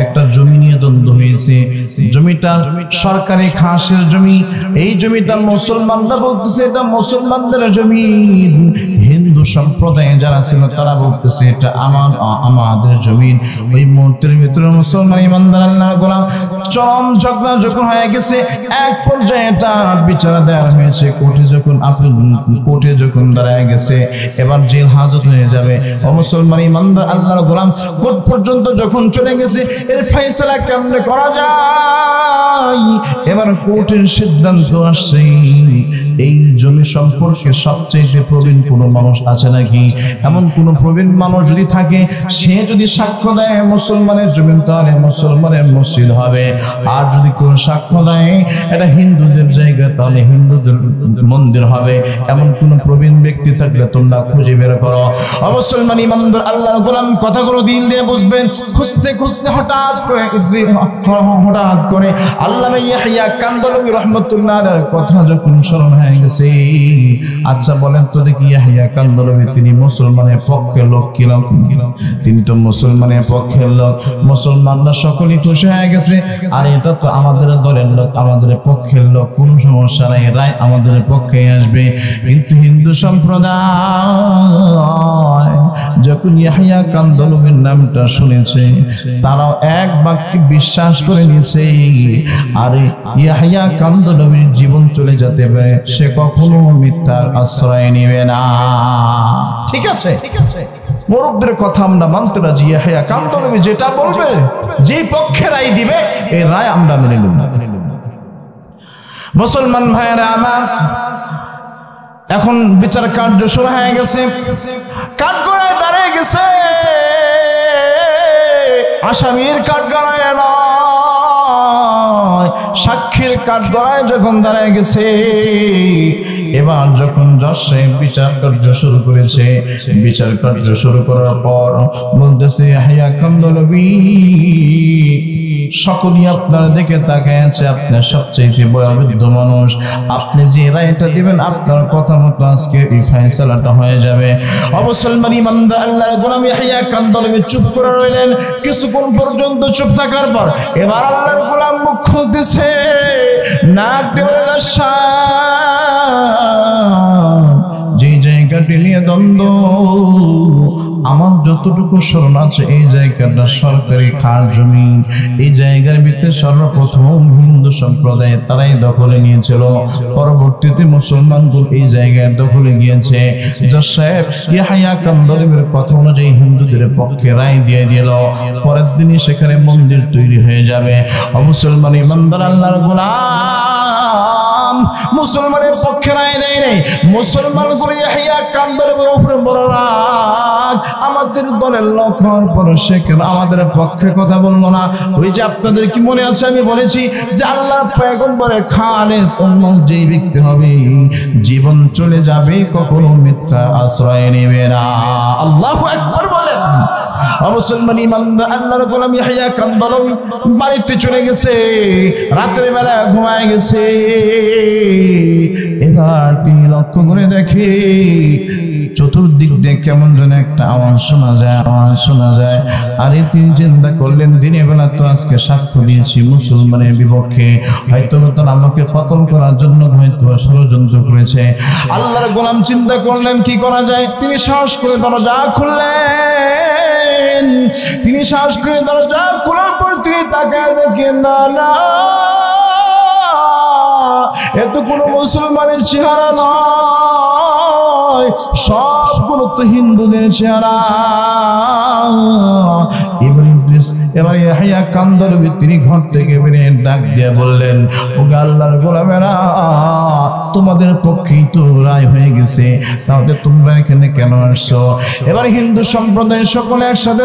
একটা জমি নিয়ে দ্বন্দ্ব হয়েছে। জমিটা সরকারি খাসের জমি, এই জমিটা মুসলমানরা বলতেছে এটা মুসলমানদের জমি, হিন্দু সম্প্রদায়ে যারা ছিল তারা বলতেছে এটা আমাদের জমি। ওই মুহূর্তের ভিতরে মুসলমান ইমানদার আল্লাহর গোলাম চরম ঝগড়া যখন হয়ে গেছে, এক পর্যায়ে এটা বিচার দেওয়া হয়েছে কোর্টে যখন দাঁড়ায় গেছে, এবার জেল হাজত হয়ে যাবে। ও মুসলমান ইমানদার আল্লাহর গোলাম, কোর্ট পর্যন্ত যখন চলে গেছে, এর ফয়সালা কেমনে করা যায়? এবার কোর্টের সিদ্ধান্ত আসছে, এই জমি সম্পর্কে সবচেয়ে প্রবীণ কোনো মানুষ আছে নাকি? এমন কোনো প্রবীণ মানুষ যদি থাকে, সে যদি সাক্ষ্য দেয় মুসলমানের জমি, তাহলে মুসলমানের মসজিদ হবে। আর যদি কোনো সাক্ষ্য দেয় এটা হিন্দুদের জায়গা, তাহলে হিন্দুদের মন্দির হবে। এমন কোন প্রবীণ ব্যক্তি থাকলে তোমরা খুঁজে বের করো। মুসলমান ইমানদার আল্লাহর গোলাম কথাগুলো দিল দিয়ে বুঝবেন। খুঁজতে খুঁজতে হঠাৎ করে আল্লামা ইয়াহইয়া কান্দলবী রাহমাতুল্লাহ আলাইহির কথা যখন স্মরণ হয়ে গেছে, আচ্ছা বলেন তো দেখি, ইয়াহইয়া কান্দলবী তিনি মুসলমানের পক্ষের লোক কি লোক? তিনি তো মুসলমানের পক্ষের লোক। মুসলমানরা সকলেই খুশি হয়ে গেছে, আর এটা তো আমাদের দলের লোক, আমাদের পক্ষের লোক, কোন সমস্যা নাই, রায় আমাদের পক্ষে আসবে। কিন্তু হিন্দু সম্প্রদায় যখন ইয়াহইয়া কান্দলবীর নামটা শুনেছে, তারাও এক বাক্যে বিশ্বাস করে নিয়েছে, আরে ইয়াহইয়া কান্দলবীর জীবন চলে যেতে পারে, সে কখনো মিথ্যার আশ্রয় নেবে না। ঠিক আছে, মুরব্বির কথা আমরা মানতে রাজি। ইয়াহইয়া কান্দলবী যেটা বলবে, যেই পক্ষে রায় দিবে, এই রায় আমরা মেনে নেব না। মুসলমান ভাইয়েরা আমার, এখন বিচার কার্য শুরু হয়ে গেছে। কাঠগড়ায় দাঁড়িয়ে গেছে, আসামির কাঠগড়ায় নয়, সাক্ষীর কাঠগড়ায় যখন দাঁড়িয়ে গেছে, এবার যখন জজ সাহেব বিচার কার্য শুরু করেছে, বিচার কার্য শুরু করার পর বলতেছে, ইয়াহইয়া কান্দলবী, সকলেই আপনার দিকে তাকিয়ে আছে, আপনি সবচেয়ে বয়োবৃদ্ধ মানুষ, আপনি যে রায়টা দিবেন আপনার কথা মতো আজকে এই ফয়সালাটা হয়ে যাবে। মুসলমান ইমানদার আল্লাহর গোলাম ইয়াহইয়া কান্দলবী চুপ করে রইলেন। কিছুক্ষণ পর্যন্ত চুপ থাকার পর এবার আল্লাহর গোলাম মুখ খুলতেছে, নাক টেনে যে জায়গাটি নিয়ে দ্বন্দ্ব, আমার যতটুকু স্মরণ আছে এই জায়গাটা সরকারি খাস জমি। এই জায়গার ভিতরে সর্বপ্রথম হিন্দু সম্প্রদায় তারাই দখলে নিয়েছিল, পরবর্তীতে মুসলমানগুলো এই জায়গায় দখলে গিয়েছে। জজ সাহেব ইয়াহইয়া কান্দলবীর কথা অনুযায়ী হিন্দুদের পক্ষে রায় দিয়ে দিল, পরের দিনই সেখানে মন্দির তৈরি হয়ে যাবে। মুসলমান ইমানদার আল্লাহর গোলাম মুসলমানের পক্ষে রায় দেয় নাই। মুসলমানগুলো ইয়াহইয়া কান্দলবীর উপরে বড় রাগ, আমাদের দলের লোক হওয়ার পর সে কেন আমাদের পক্ষে কথা বললো না? ওই যে আপনাদের কি মনে আছে, আমি বলেছি যে আল্লাহর পয়গম্বরের খালেস উম্মত যেই ব্যক্তি হবে, জীবন চলে যাবে, কখনো মিথ্যা আশ্রয় নেবে না। আল্লাহু আকবার বলেন। মুসলমান ইমানদার আল্লাহর গোলাম ইয়াহইয়া কান্দলবী বাড়িতে চলে গেছে, রাতের বেলা ঘুমায় গেছে। এবার তিনি লক্ষ্য করে দেখে চতুর্দিক দিয়ে কেমন যেন একটা আওয়াজ শোনা যায়। আর তিনি চিন্তা করলেন, দিনের বেলা তো আজকে সাক্ষ্য দিয়েছি মুসলমানের বিপক্ষে, হয়তো তারা আমাকে কতল করার জন্য হয়তো ষড়যন্ত্র করেছে। আল্লাহর গোলাম চিন্তা করলেন কি করা যায়। তিনি সাহস করে দরজা খুললেন। তিনি সাহস করে দরজা খোলার পর তিনি তাকায় দেখেন, না, এত কোনো মুসলমানের চেহারা নয়, সবগুলো তো হিন্দুদের চেহারা। এবার ইয়াহইয়া কান্দলবী তিনি ঘর থেকে বেরিয়ে ডাক দিয়ে বললেন, ও আল্লাহর গোলামেরা, তোমাদের পক্ষেই তো রায় হয়ে গেছে, তাহলে তোমরা এখানে কেন আসছো? এবার হিন্দু সম্প্রদায়ের সকলে একসাথে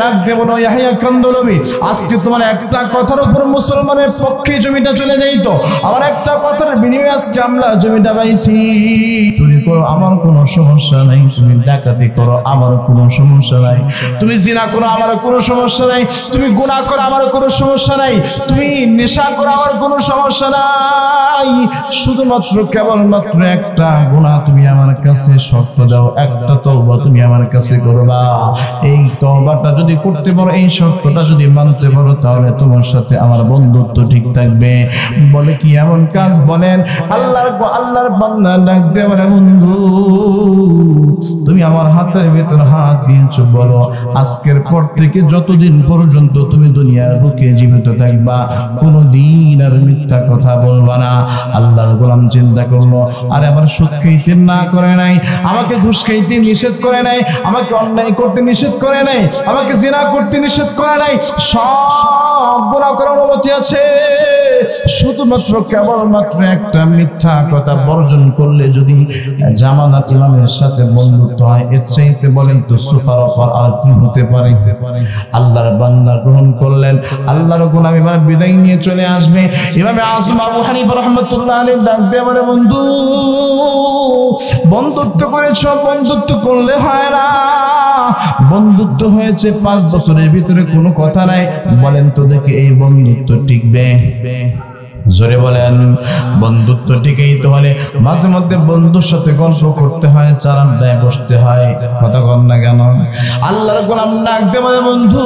নাক দিয়ে বলো, ইয়াহইয়া কান্দলবী, আজকে তোমার একটা কথার উপর মুসলমানের পক্ষে জমিটা চলে যাইতো, আমার একটা কথার বিনিময়ে আজকে আমরা জমিটা পাইছি। চুরি করো আমার কোনো সমস্যা নাই, তুমি ডাকাতি করো আমার কোনো সমস্যা নাই, তুমি জিনা করো আমার কোনো সমস্যা নাই, তুমি গুনাহ করো আমার কোনো সমস্যা নাই, তুমি নেশা করো আমার কোনো সমস্যা নাই, শুধুমাত্র কেবলমাত্র একটা গুনাহ তুমি আমার কাছে শর্ত দাও, একটা তওবা তুমি আমার কাছে করবা। এই তওবাটা যদি করতে পারো, এই শর্তটা যদি মানতে পারো, তাহলে তোমার সাথে আমার বন্ধুত্ব ঠিক থাকবে। বলে কি এমন কাজ? বলেন আল্লাহর বান্দা ডাক দিয়ে বলে, বন্ধু তুমি আমার হাতের ভিতর হাত দিয়েছো, বলো আজকের পর থেকে যতদিন পর্যন্ত তুমি দুনিয়ার বুকে জীবিত থাকবা, কোনদিন আর মিথ্যা কথা বলবা না। আল্লাহর গোলাম চিন্তা করলো, আরে আবার সুদ খাইতে না করে করে নাই, আমাকে ঘুষ খাইতে নিষেধ করে নাই, আমাকে অন্যায় করতে নিষেধ করে নাই, আমাকে জিনা করতে নিষেধ করে নাই, সব গুনাহ করার অনুমতি আছে। শুধুমাত্র কেবলমাত্র একটা মিথ্যা কথা বর্জন করলে যদি জামানাত ইমামের সাথে বন্ধুত্ব হয়, এর চাইতে বলেন তো সুফার অফার আর কি হতে পারে? আল্লাহর বান্দা গ্রহণ করলেন, আল্লাহর গোলামি মানে বিদায় নিয়ে চলে আসবে। ইমামে আযম আবু হানিফা রাহমাতুল্লাহ আলাইহি ডাক দিয়ে বলে, বন্ধু বন্ধুত্ব করেছো, বন্ধুত্ব করলে হয় না। বন্ধুত্ব হয়েছে 5 বছরের ভিতরে কোনো কথা নাই, বলেন তো দেখি এই বন্ধুত্ব টিকবে? জোরে বলেন। বন্ধুত্ব টিকেই তো হলে মাঝে মধ্যে বন্ধুর সাথে গল্প করতে হয়, চারান্দায় বসতে হয়, কথা কন না কেন? আল্লাহর গোলাম ডাক দিয়ে বলে, বন্ধু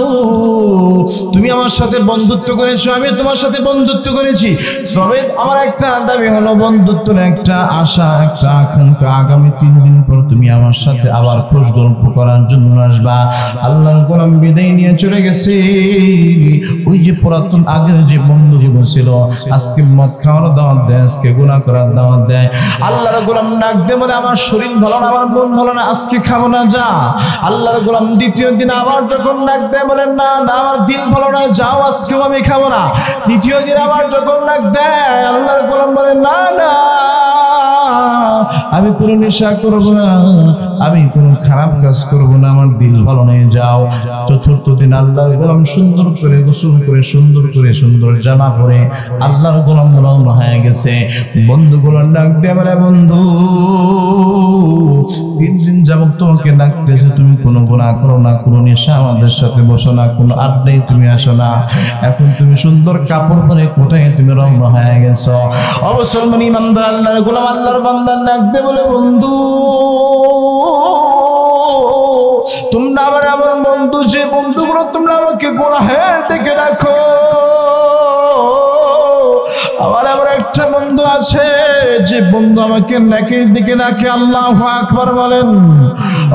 তুমি আমার সাথে বন্ধুত্ব করেছো, আমি তোমার সাথে বন্ধুত্ব করেছি, তবে আমার একটা দাবি হলো বন্ধুত্বের একটা আশা, একটা আকাঙ্ক্ষা, আগামী 3 দিন পর তুমি আমার সাথে আবার খোঁজ গল্প করার জন্য আসবা। আল্লাহর গোলাম বিদায় নিয়ে চলে গেছে। ওই যে পুরাতন আগের যে বন্ধুগুলো ছিল, আজকে মদ খাওয়ার দাওয়াত দেয়, আজকে গুনাহ করার দাওয়াত দেয়। আল্লাহর গোলাম ডাক দিয়ে বলে, আমার শরীর ভালো না, আমার মন ভালো না, আজকে খাবো না, যা। আল্লাহর গোলাম দ্বিতীয় দিন আবার যখন ডাক দেয়, বলেন না না আমার দিল ভালো না, যাও আজকেও আমি খাবো না। তৃতীয় দিন আবার যখন ডাক দেয়, আল্লাহর গোলাম বলে, না না আমি কোনো নেশা করবো না, আমি কোনো খারাপ কাজ করবো না, আমার দিল ভালো নেই, যাও। চতুর্থ দিন আল্লাহর গোলাম সুন্দর করে গোসল করে সুন্দর জামা পরে আল্লাহর গোলাম রওনা হয়ে গেছে। বন্ধুগুলো ডাক দিয়ে বলে, বন্ধু 3 দিন যাবত তোমাকে ডাকতেছে, তুমি কোনো গুনাহ করো না, কোনো নেশা আমাদের সাথে বসো না, কোনো আড্ডায় তুমি আসো না, এখন তুমি সুন্দর কাপড় পরে কোথায় তুমি রওনা হয়ে গেছো? অবসলমান ইমানদার আল্লাহর গোলাম আল্লাহর বান্দা ডাক দিয়ে বলে, বন্ধু তোমরা আমার বন্ধু, যে বন্ধুগুলো তোমরা আমাকে গুনাহের দিকে রাখো, আমার একটা বন্ধু আছে যে বন্ধু আমাকে নেকির দিকে রাখে। আল্লাহু আকবার বলেন।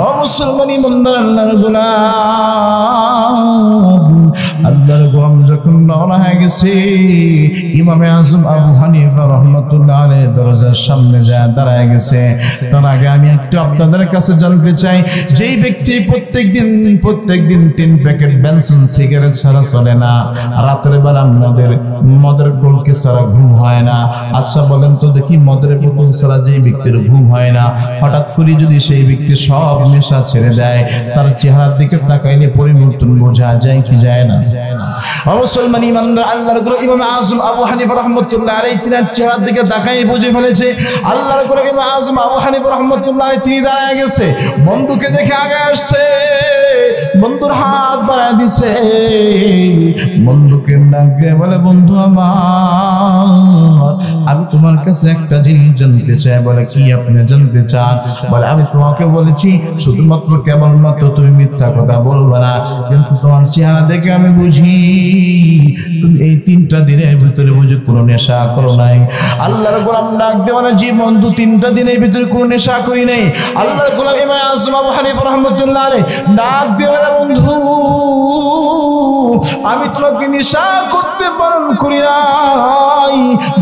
ও মুসলমান ইমানদার আল্লাহর গোলাম, আল্লাহর গোলাম যখন রওনা হয়ে গেছে, ইমামে আযম আবু হানিফা রাহমাতুল্লাহ আলাইহি দরজার সামনে যায় দাঁড়ায় গেছে। তার আগে আমি একটু আপনাদের কাছে জানতে চাই, যেই ব্যক্তি প্রত্যেকদিন 3 প্যাকেট বেনসন সিগারেট ছাড়া চলে না, রাতের বেলা মদের কলকে ছাড়া ঘুম হয় না, আচ্ছা বলেন তো দেখি মদের বোতল ছাড়া যেই ব্যক্তির ঘুম হয় না, হঠাৎ করে যদি সেই ব্যক্তি সব নেশা ছেড়ে দেয়, তার চেহারার দিকে তাকাইলে পরিবর্তন বোঝা যায় কি যায় না? মুসলমান ইমানদার আল্লাহর গোলাম ইমাম আযম আবু হানিফা রাহমাতুল্লাহ আলাইহি তিনার চেহারার দিকে তাকাই বুঝে ফেলেছে আল্লাহর গোলাম ইমাম আযম আবু হানিফা রাহমাতুল্লাহ আলাইহি তিনি দাঁড়ায় গেছে, বন্ধুকে দেখে আগে আসছে, বন্ধুর হাত বাড়ায় দিছে, বন্ধুকে ডাকে বলে, বন্ধু আমার আমি তোমার কাছে একটা জিনিস জানতে চাই। বলে, কি আপনি জানতে চান? বলে, আমি তোমাকে বলেছি শুধুমাত্র কেবলমাত্র তুমি মিথ্যা কথা বলবে না, কিন্তু তোমার চেহারা দেখে আমি বুঝি তুমি এই 3টা দিনের ভিতরে বুঝি কোনো নেশা করো নাই। আল্লাহর গোলাম ডাক দিয়ে বলে, জি বন্ধু 3টা দিনের ভিতরে কোনো নেশা করি নাই। আল্লাহর গোলাম ইমাম আযম আবু হানিফা রাহমাতুল্লাহ আলাইহি ডাক দিয়ে বলে, বন্ধু আমি তোমাকে নেশা করতে বারণ করি নাই,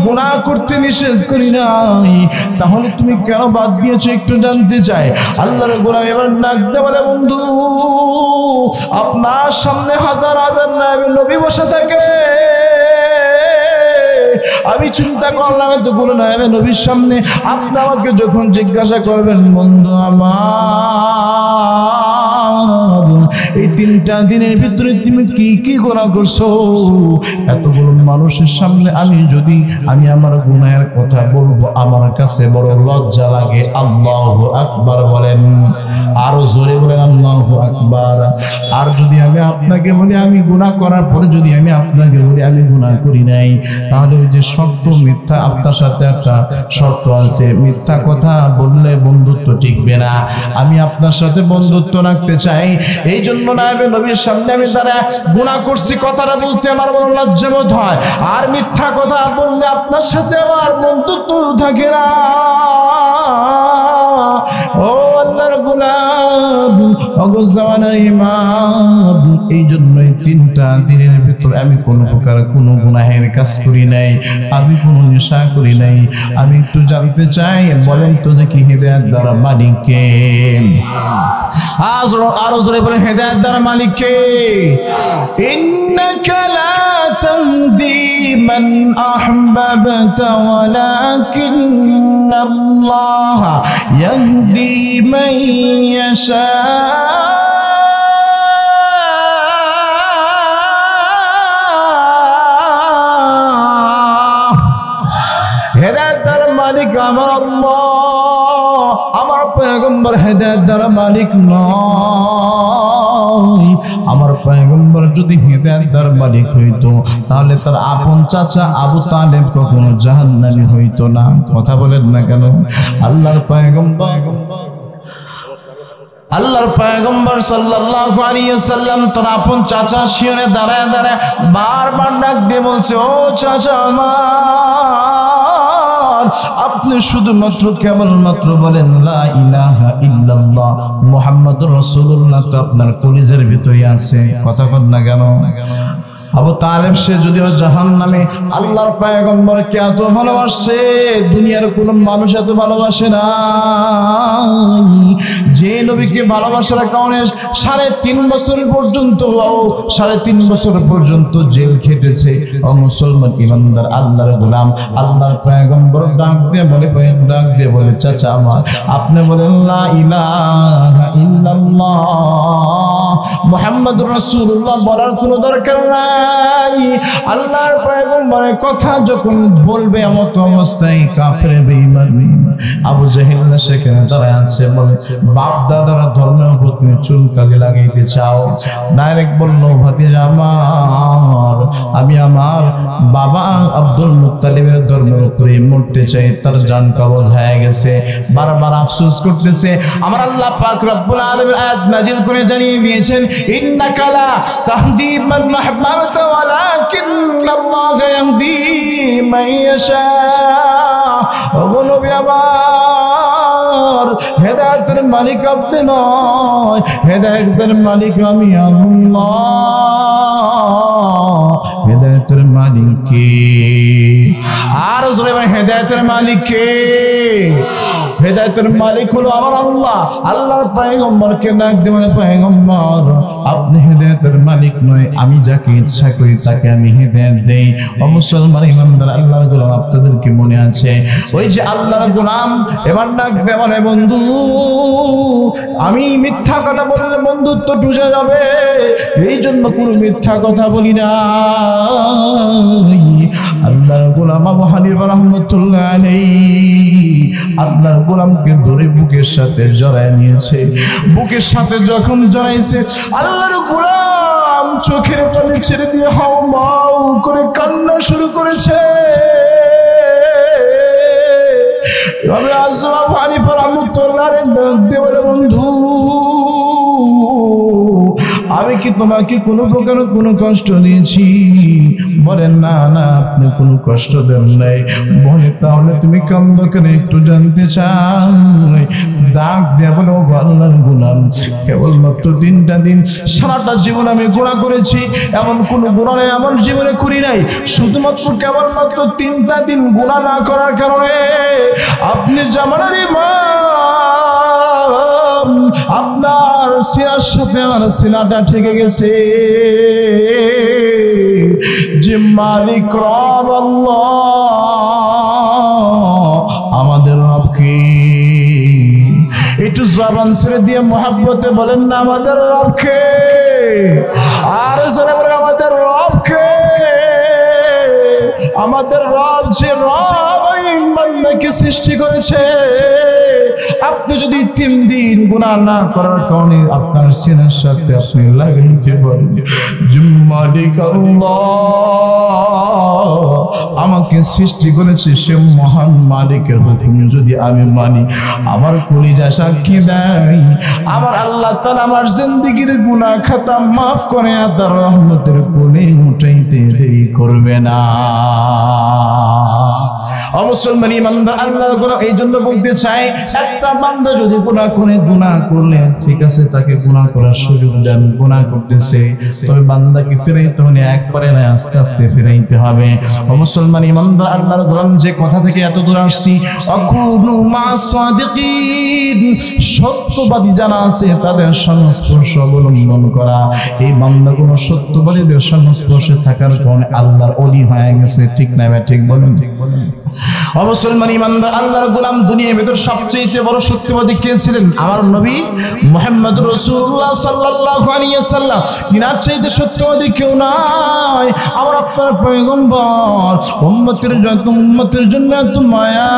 গুনাহ করতে নিষেধ করি নাই, তাহলে তুমি কেন বাদ দিয়েছো একটু জানতে চাই। আল্লাহর গোলাম এবার ডাক দিয়ে বলে, বন্ধু আপনার সামনে হাজার হাজার নবী বসে থাকে, আমি চিন্তা করলাম এতগুলো নামে নবীর সামনে আপনি আমাকে যখন জিজ্ঞাসা করবেন, বন্ধু আমার এই 3টা দিনের ভিতরে তুমি কি কি গুনাহ করছো, এতগুলো মানুষের সামনে আমি আমার গুনাহের কথা বলবো, আমার কাছে বড় লজ্জা লাগে। আল্লাহু আকবার বলেন, আরো জোরে বলেন আল্লাহু আকবার। আর যদি আমি আপনাকে বলি আমি গুনাহ করার পরে যদি আমি আপনাকে বলি আমি গুনাহ করি নাই, তাহলে ওই যে শর্ত মিথ্যা, আপনার সাথে একটা শর্ত আছে, মিথ্যা কথা বললে বন্ধুত্ব টিকবে না। আমি আপনার সাথে বন্ধুত্ব রাখতে চাই, এই জন্য নায়েবে নবীর সামনে আমি দাঁড়ায় গুনাহ করছি কথাটা বলতে আমার বড় লজ্জা বোধ হয়, আর মিথ্যা কথা বললে আপনার সাথে আমার বন্ধুত্ব থাকে না। ও আল্লাহর গোলাম, ওগো জামানার ইমাম, এই জন্যই 3টা দিনের ভিতরে আমি কোনো প্রকার কোনো গুনাহের কাজ করি নাই, আমি কোনো নেশা করি নাই। আমি একটু জানতে চাই, বলেন তো দেখি হেদায়েত দ্বারা মালিক কে? আরো জোরে বলেন, হেদায়েত দ্বারা মালিক কে? ইন্নাকা লা তাহদি মান আহবাবতা ওয়ালাকিন্নাল্লাহ ইয়াহদি মান ইয়াশা। হেদায়েতের মালিক আমার আল্লাহ, আমার পয়গম্বর হেদায়েতের মালিক নয়। আমার পয়গম্বর যদি হেদায়েতের মালিক হইতো তাহলে তার আপন চাচা আবু তালেব কখনো জাহান্নামী হইতো না। কথা বলেন না কেন? আল্লাহর পয়গম্বর সাল্লাল্লাহু আলাইহি ওয়াসাল্লাম তার আপন চাচা শিয়রে দাঁড়ায় দাঁড়ায় বারবার ডাক দিয়ে বলছে, ও চাচা আমার, আপনি শুধুমাত্র কেবলমাত্র বলেন লা ইলাহা ইল্লাল্লাহ মুহাম্মাদুর রাসূলুল্লাহ, তো আপনার কলিজার ভিতরে আছে। কথা বল না কেন? আবু তালেব সে যদিও জাহান্নামে, আল্লাহর পয়গম্বরকে এত ভালোবাসে, দুনিয়ার কোন মানুষ এত ভালোবাসে না। যে নবীকে ভালোবাসার কারণে 3.5 বছর পর্যন্ত 3.5 বছর পর্যন্ত জেল খেটেছে। ও মুসলমান ইমানদার আল্লাহর গোলাম, আল্লাহর পয়গম্বর ডাক দিয়ে বলে চাচা আমার, আপনি বলেন লা ইলাহা ইল্লাল্লাহ মুহাম্মাদুর রাসূলুল্লাহ বলার কোনো দরকার নাই। আল্লাহর পয়গম্বরের কথা যখন বলবে এমত অবস্থায় কাফের বেঈমান আবু জাহেল সেখানে দাঁড়ায় আছে, বলে বাপ দাদারা ধর্মের উপর তুমি চুনকালি লাগাইতে চাও? ডাইরেক্ট বলল, ভাতিজা আমার, আমি আমার বাবা আব্দুল মুত্তালিবের ধর্মের উপরে মরতে চাই, তার জান কবজ হয়ে গেছে। বারবার আফসোস করতেছে। আমার আল্লাহ পাক রব্বুল আলামিন আয়াত নাজিল করে জানিয়ে দিয়েছেন, ইন্নাকা লা তাহদি মান আহবাবতা ওয়ালাকিন্নাল্লাহা ইয়াহদি মান ইয়াশা। ও নবী আমার, হেদায়েতের মালিক আপনি নয়, হেদায়েতের মালিক আমি আল্লাহ। হেদায়েতের মালিক কে? আর জোরে বলেন, হেদায়েতের মালিক কে? হেদায়েতের মালিক হলো আমার আল্লাহ। আল্লাহর পয়গম্বরকে ডাক দিয়ে বলে, পয়গম্বর আপনি হেদায়েতের মালিক নয়, আমি যাকে ইচ্ছা করি তাকে আমি হেদায়েত দেই। ও মুসলমান ইমানদার আল্লাহর গোলাম, আপনাদেরকে মনে আছে ওই যে আল্লাহর গোলাম এবার ডাক দিয়ে বলে, বন্ধু আমি মিথ্যা কথা বললে বন্ধুত্ব টুসে যাবে, এই জন্য কোনো মিথ্যা কথা বলি না। আল্লাহর গোলাম আবু হানিফা রাহমাতুল্লাহ আলাইহি আল্লাহর গোলামকে ধরে বুকের সাথে জড়ায় নিয়েছে। বুকের সাথে যখন জড়াইছে, আল্লাহর গোলাম চোখের পানি ছেড়ে দিয়ে হাও মাও করে কান্না শুরু করেছে। এভাবে আবু হানিফা রাহমাতুল্লাহ আলাইহি ডাক দিয়ে বলে, বন্ধু আমি কি তোমাকে কোনো প্রকার কোনো কষ্ট দিয়েছি? বলেন না না, আপনি কোনো কষ্ট দেন নাই। বলে তাহলে তুমি কান্দো কেন, একটু জানতে চাই। ডাক দিয়ে বলে, ও আল্লাহর গোলাম, কেবলমাত্র 3টা দিন, সারাটা জীবন আমি গুনাহ করেছি, এমন কোনো গুনাহ নেই আমার জীবনে করি নাই। শুধুমাত্র কেবলমাত্র 3টা দিন গুনাহ না করার কারণে আপনি জামানার ইমাম, আপনার সিনার সাথে আমার সিনাটা ঠেকে গেছে। যে মালিক রব আল্লাহ, আমাদের রব কি? একটু জবান ছেড়ে দিয়ে মহাব্বতে বলেন না, আমাদের রব কে? আর জোরে বলেন, আমাদের রব কে? আমাদের রব যে রব বান্দাকে সৃষ্টি করেছে। আপনি যদি 3 দিন গুনাহ না করার কারণে আপনার সিনার সাথে আপনি লাগাইতে পারেন, মালিক আল্লাহ আমাকে সৃষ্টি করেছে, সে মহান মালিকের হুকুম যদি আমি মানি, আমার কলিজা সাক্ষী দেয়, আমার আল্লাহ তাআলা আমার জিন্দেগীর গুনাহ খাতা মাফ করে তার রহমতের কোলে উঠাইতে দেরি করবে না। মুসলমান ইমানদার আল্লাহর গোলাম, এই জন্য বলতে চাই, একটা বান্দা যদি গুনাহ করে, গুনাহ করলে ঠিক আছে, তাকে গুনাহ করার সুযোগ দেন, গুনাহ করতেছে, তবে বান্দাকে ফিরাইতে হলে একবারে না, আস্তে আস্তে ফিরাইতে হবে। মুসলমান ইমানদার আল্লাহর গোলাম, যে কথা থেকে এত দূর আসছি, আকুনু মা'আস সাদিকিন, সত্যবাদী যারা আছে তাদের সংস্পর্শ অবলম্বন করা। এই বান্দা কোন সত্যবাদীদের সংস্পর্শে থাকার কারণে আল্লাহর ওলি হয়ে গেছে, ঠিক না ভাই? ঠিক বলুন, ঠিক বলুন। মুসলমান ইমানদার আল্লাহর গোলাম, দুনিয়ার ভিতর সবচেয়ে বড় সত্যবাদী কে ছিলেন? আমার নবী মুহাম্মদ রাসূলুল্লাহ সাল্লাল্লাহু আলাইহি ওয়াসাল্লাম। তিনার চাইতে সত্যবাদী কেউ নাই। আমার আপনার পয়গম্বর, উম্মতের জন্য এত মায়া,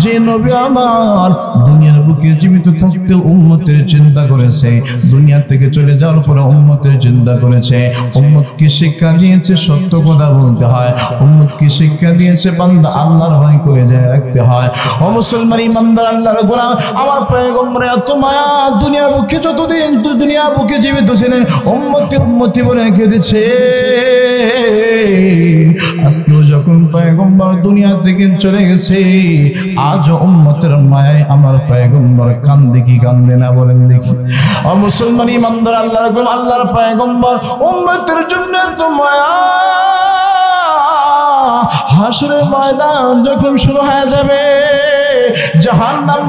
যে নবী আমার দুনিয়ার বুকে জীবিত থাকতে উম্মতের চিন্তা করেছে, দুনিয়া থেকে চলে যাওয়ার পরে উম্মতের চিন্তা করেছে। উম্মতকে শিক্ষা দিয়েছে সত্য কথা বলতে হয়, উম্মতকে শিক্ষা দিয়েছে বান্দা আল্লাহর ভয় করে যায় রাখতে হয়। ও মুসলমান ইমানদার আল্লাহর গোলাম, আমার পয়গম্বর এত মায়া, দুনিয়ার বুকে যতদিন দুনিয়ার বুকে জীবিত ছিলেন উম্মতি বলে কেঁদেছে। আজকেও যখন পয়গম্বর দুনিয়া থেকে চলে গেছে, আজ উম্মতের মায়ায় আমার পয়গম্বর কান্দে কি কান্দে না, বলেন দেখি। ও মুসলমান ইমানদার আল্লাহর গোলাম, আল্লাহর পয়গম্বর উম্মতের জন্য তো মায়া। হাসরের ময়দান যখন শুরু হয়ে যাবে, জাহান্নাম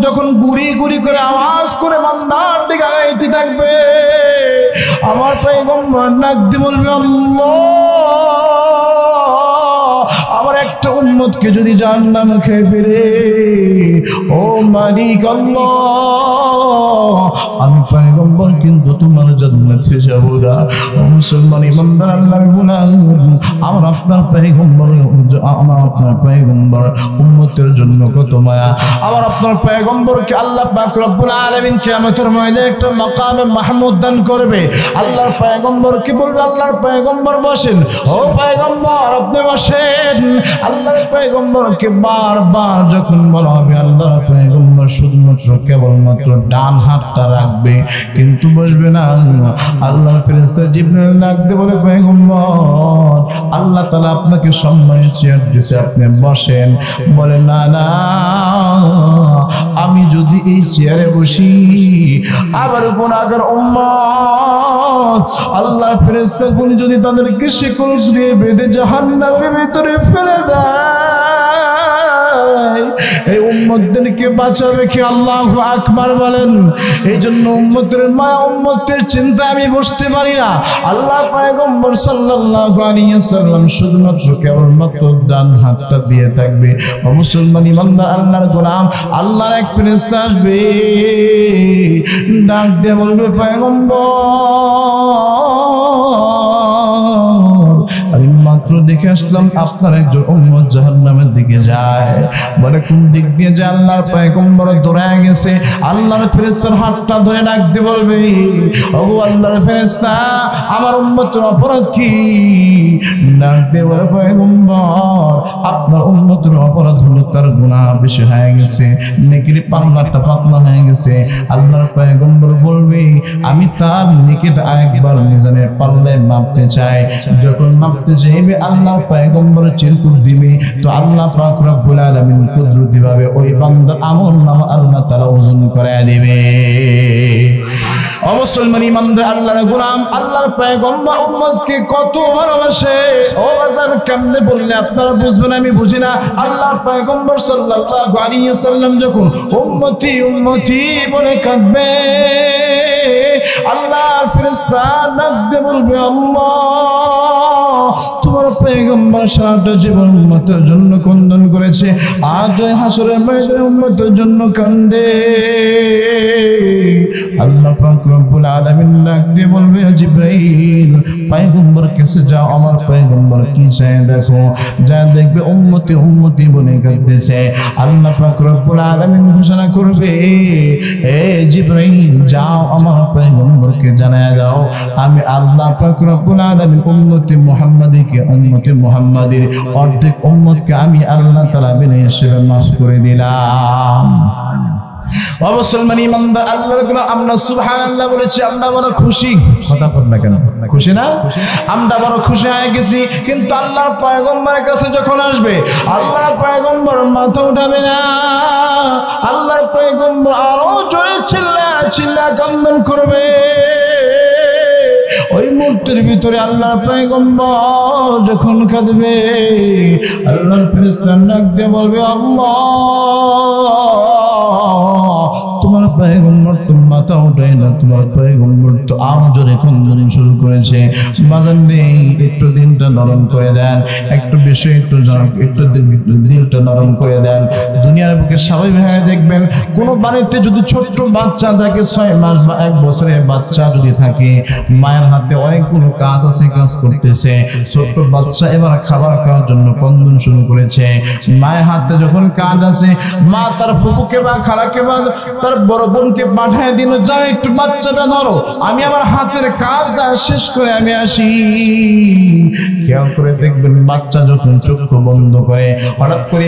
যখন গুড়ি গুড়ি করে আওয়াজ করে বান্দার দিকে আগাইতে থাকবে, আমার পয়গম্বর ডাক দিয়ে বলবে, আল্লাহ, আমার একটা উম্মতকে যদি জাহান্নামে খেয়ে ফেলে, ও মালিক আল্লাহ, আমি পয়গম্বর কিন্তু তোমার জান্নাতে যাব না। মুসলমান ইমানদার আল্লাহর গোলাম, আমার আপনার পয়গম্বর উম্মতের জন্য কত মায়া। আমার আপনার পয়গম্বরকে আল্লাহ পাক রব্বুল আলামিন কিয়ামতের ময়দানে একটা মাকামে মাহমুদ দান করবে। আল্লাহর পয়গম্বরকে বলবে, আল্লাহর পয়গম্বর বসেন, ও পয়গম্বর আপনি বসেন। আল্লাহর পয়গম্বরকে বারবার যখন বলা হবে, আল্লাহর পয়গম্বর শুধুমাত্র কেবলমাত্র ডান হাতটা রাখবে, কিন্তু বসবে না। আল্লাহর ফেরেশতা জিবরাইল ডাকতে বলে, পয়গম্বর আল্লাহ তাআলা আপনাকে সম্মানের চেয়ার দিয়েছে, আপনি বসেন। বলে, না না, আমি যদি এই চেয়ারে বসি, আবার গুনাহগার উম্মত আল্লাহ ফেরেশতাগুলো যদি তাদেরকে শিকল দিয়ে বেঁধে জাহান্নামের ভিতরে ফেলে দেয়, এই উম্মতদেরকে বাঁচাবে কি? আল্লাহু আকবার বলেন। এই জন্য উম্মতের মায়া, উম্মতের চিন্তা আমি বসতে পারি না। আল্লাহ পয়গম্বর সাল্লাল্লাহু আলাইহি ওয়াসাল্লাম শুধুমাত্র কেবলমাত্র ডান হাতটা দিয়ে থাকবে। ও মুসলমান ইমানদার আল্লাহর গোলাম, আল্লাহর এক ফেরেশতা আসবে, ডাক দিয়ে বলবে, পয়গম্বর আমি মাত্র দেখে আসলাম আপনার একজন উম্মত জাহান্নামের দিকে যায়। বলে, কোন দিক দিয়ে যায়? আল্লাহর পয়গম্বর দৌড়ায় গেছে। আল্লাহর ফেরেশতার হাতটা ধরে ডাক দিয়ে বলবে, ওগো আল্লাহর ফেরেশতা, আমার উম্মতের অপরাধ কি? ডাক দিয়ে বলে, পয়গম্বর আপনার উম্মতের অপরাধ হলো তার গুনাহ বেশি হয়ে গেছে, নেকির পাল্লাটা পাতলা হয়ে গেছে। আল্লাহর পয়গম্বর বলবে, আমি তার নেকির আরেকবার মিজানের পাল্লায় মাপতে চাই। যখন মাপতে চাইবে, আল্লাহর পয়গম্বর চিরকুট দিবে, তো আল্লাহ পাক রব্বুল আলামিন কুদরতি ভাবে ওই বান্দার আমলনামা আল্লাহ তাআলা ওজন করে দিবে। ও মুসলমান ইমানদার আল্লাহর গোলাম, আল্লাহর পয়গম্বর উম্মতকে কত ভালোবাসে। ও বাজার কেমনে বললে আপনারা বুঝবেন, আমি বুঝি না। আল্লাহর পয়গম্বর সাল্লাল্লাহু আলাইহি ওয়াসাল্লাম যখন উম্মতি উম্মতি বলে কাঁদবে, আল্লাহর ফেরেশতা ডাক দিয়ে বলবে, আল্লাহ তোমার পয়গম্বর সারাটা জীবন উম্মতের জন্য ক্রন্দন করেছে, আজ ওই হাসরের ময়দানে উম্মতের জন্য কান্দে। আল্লাহ পাক রব্বুল আলামিন ডাক দিয়ে বলবে, জিবরাইল পয়গম্বর কাছে যাও, আমার পয়গম্বর কি চায় দেখো। যা দেখবে উম্মতি উম্মতি বলে কাঁদতেছে। আল্লাহ পাক রব্বুল আলামিন ঘোষণা করবে, এ জিবরাইল যাও আমার পয়গম্বরকে জানায় দাও, আমি আল্লাহ পাক রব্বুল আলামিন উম্মতি মুহাম্মাদীকে, উম্মতি মুহাম্মাদীর অর্ধেক উম্মতকে আমি আল্লাহ তাআলা বিনা হিসেবে মাফ করে দিলাম। ও মুসলমান ইমানদার, আল্লাহর গোলাম, আমরা সুবহানাল্লাহ বলেছি, আমরা বড় খুশি। কথা বল না কেন, খুশি না? আমরা বড় খুশি হয়ে গেছি। কিন্তু আল্লাহর পয়গম্বরের কাছে যখন আসবে, আল্লাহর পয়গম্বর মাথা উঠাবে না। আল্লাহর পয়গম্বর আরো জোরে চিল্লা কান্দন করবে। ওই মুহূর্তের ভিতরে আল্লাহর পয়গম্বর যখন কাঁদবে, আল্লাহর ফেরেশতা ডাক দিয়ে বলবে, আল্লাহ তোমার পয়গম্বর তো মাথা উঠায় না, তোমার পয়গম্বর তো আরো জোরে কান্দন শুরু করেছে। বাজান নেই, একটু দিনটা নরম করে দেন, একটু বিষয় একটু দিলটা নরম করে দেন। দুনিয়ার বুকে স্বাভাবিকভাবে দেখবেন, কোনো বাড়িতে যদি ছোট্ট বাচ্চা থাকে, 6 মাস বা 1 বছরের বাচ্চা যদি থাকে, মায়ের হাতে অনেকগুলো কাজ আছে, কাজ করতেছে। ছোট্ট বাচ্চা এবার খাবার খাওয়ার জন্য কান্দন শুরু করেছে। মায়ের হাতে যখন কাজ আছে, মা তার ফুপুকে বা খালাকে বা তার বড় বোনকে পাঠায় দিল, যাও একটু বাচ্চাটা ধরো, আমি আমার হাতের কাজটা শেষ করে আমি আসি। খেয়াল করে দেখবেন, বাচ্চা যখন চোখ বন্ধ করে, হঠাৎ করে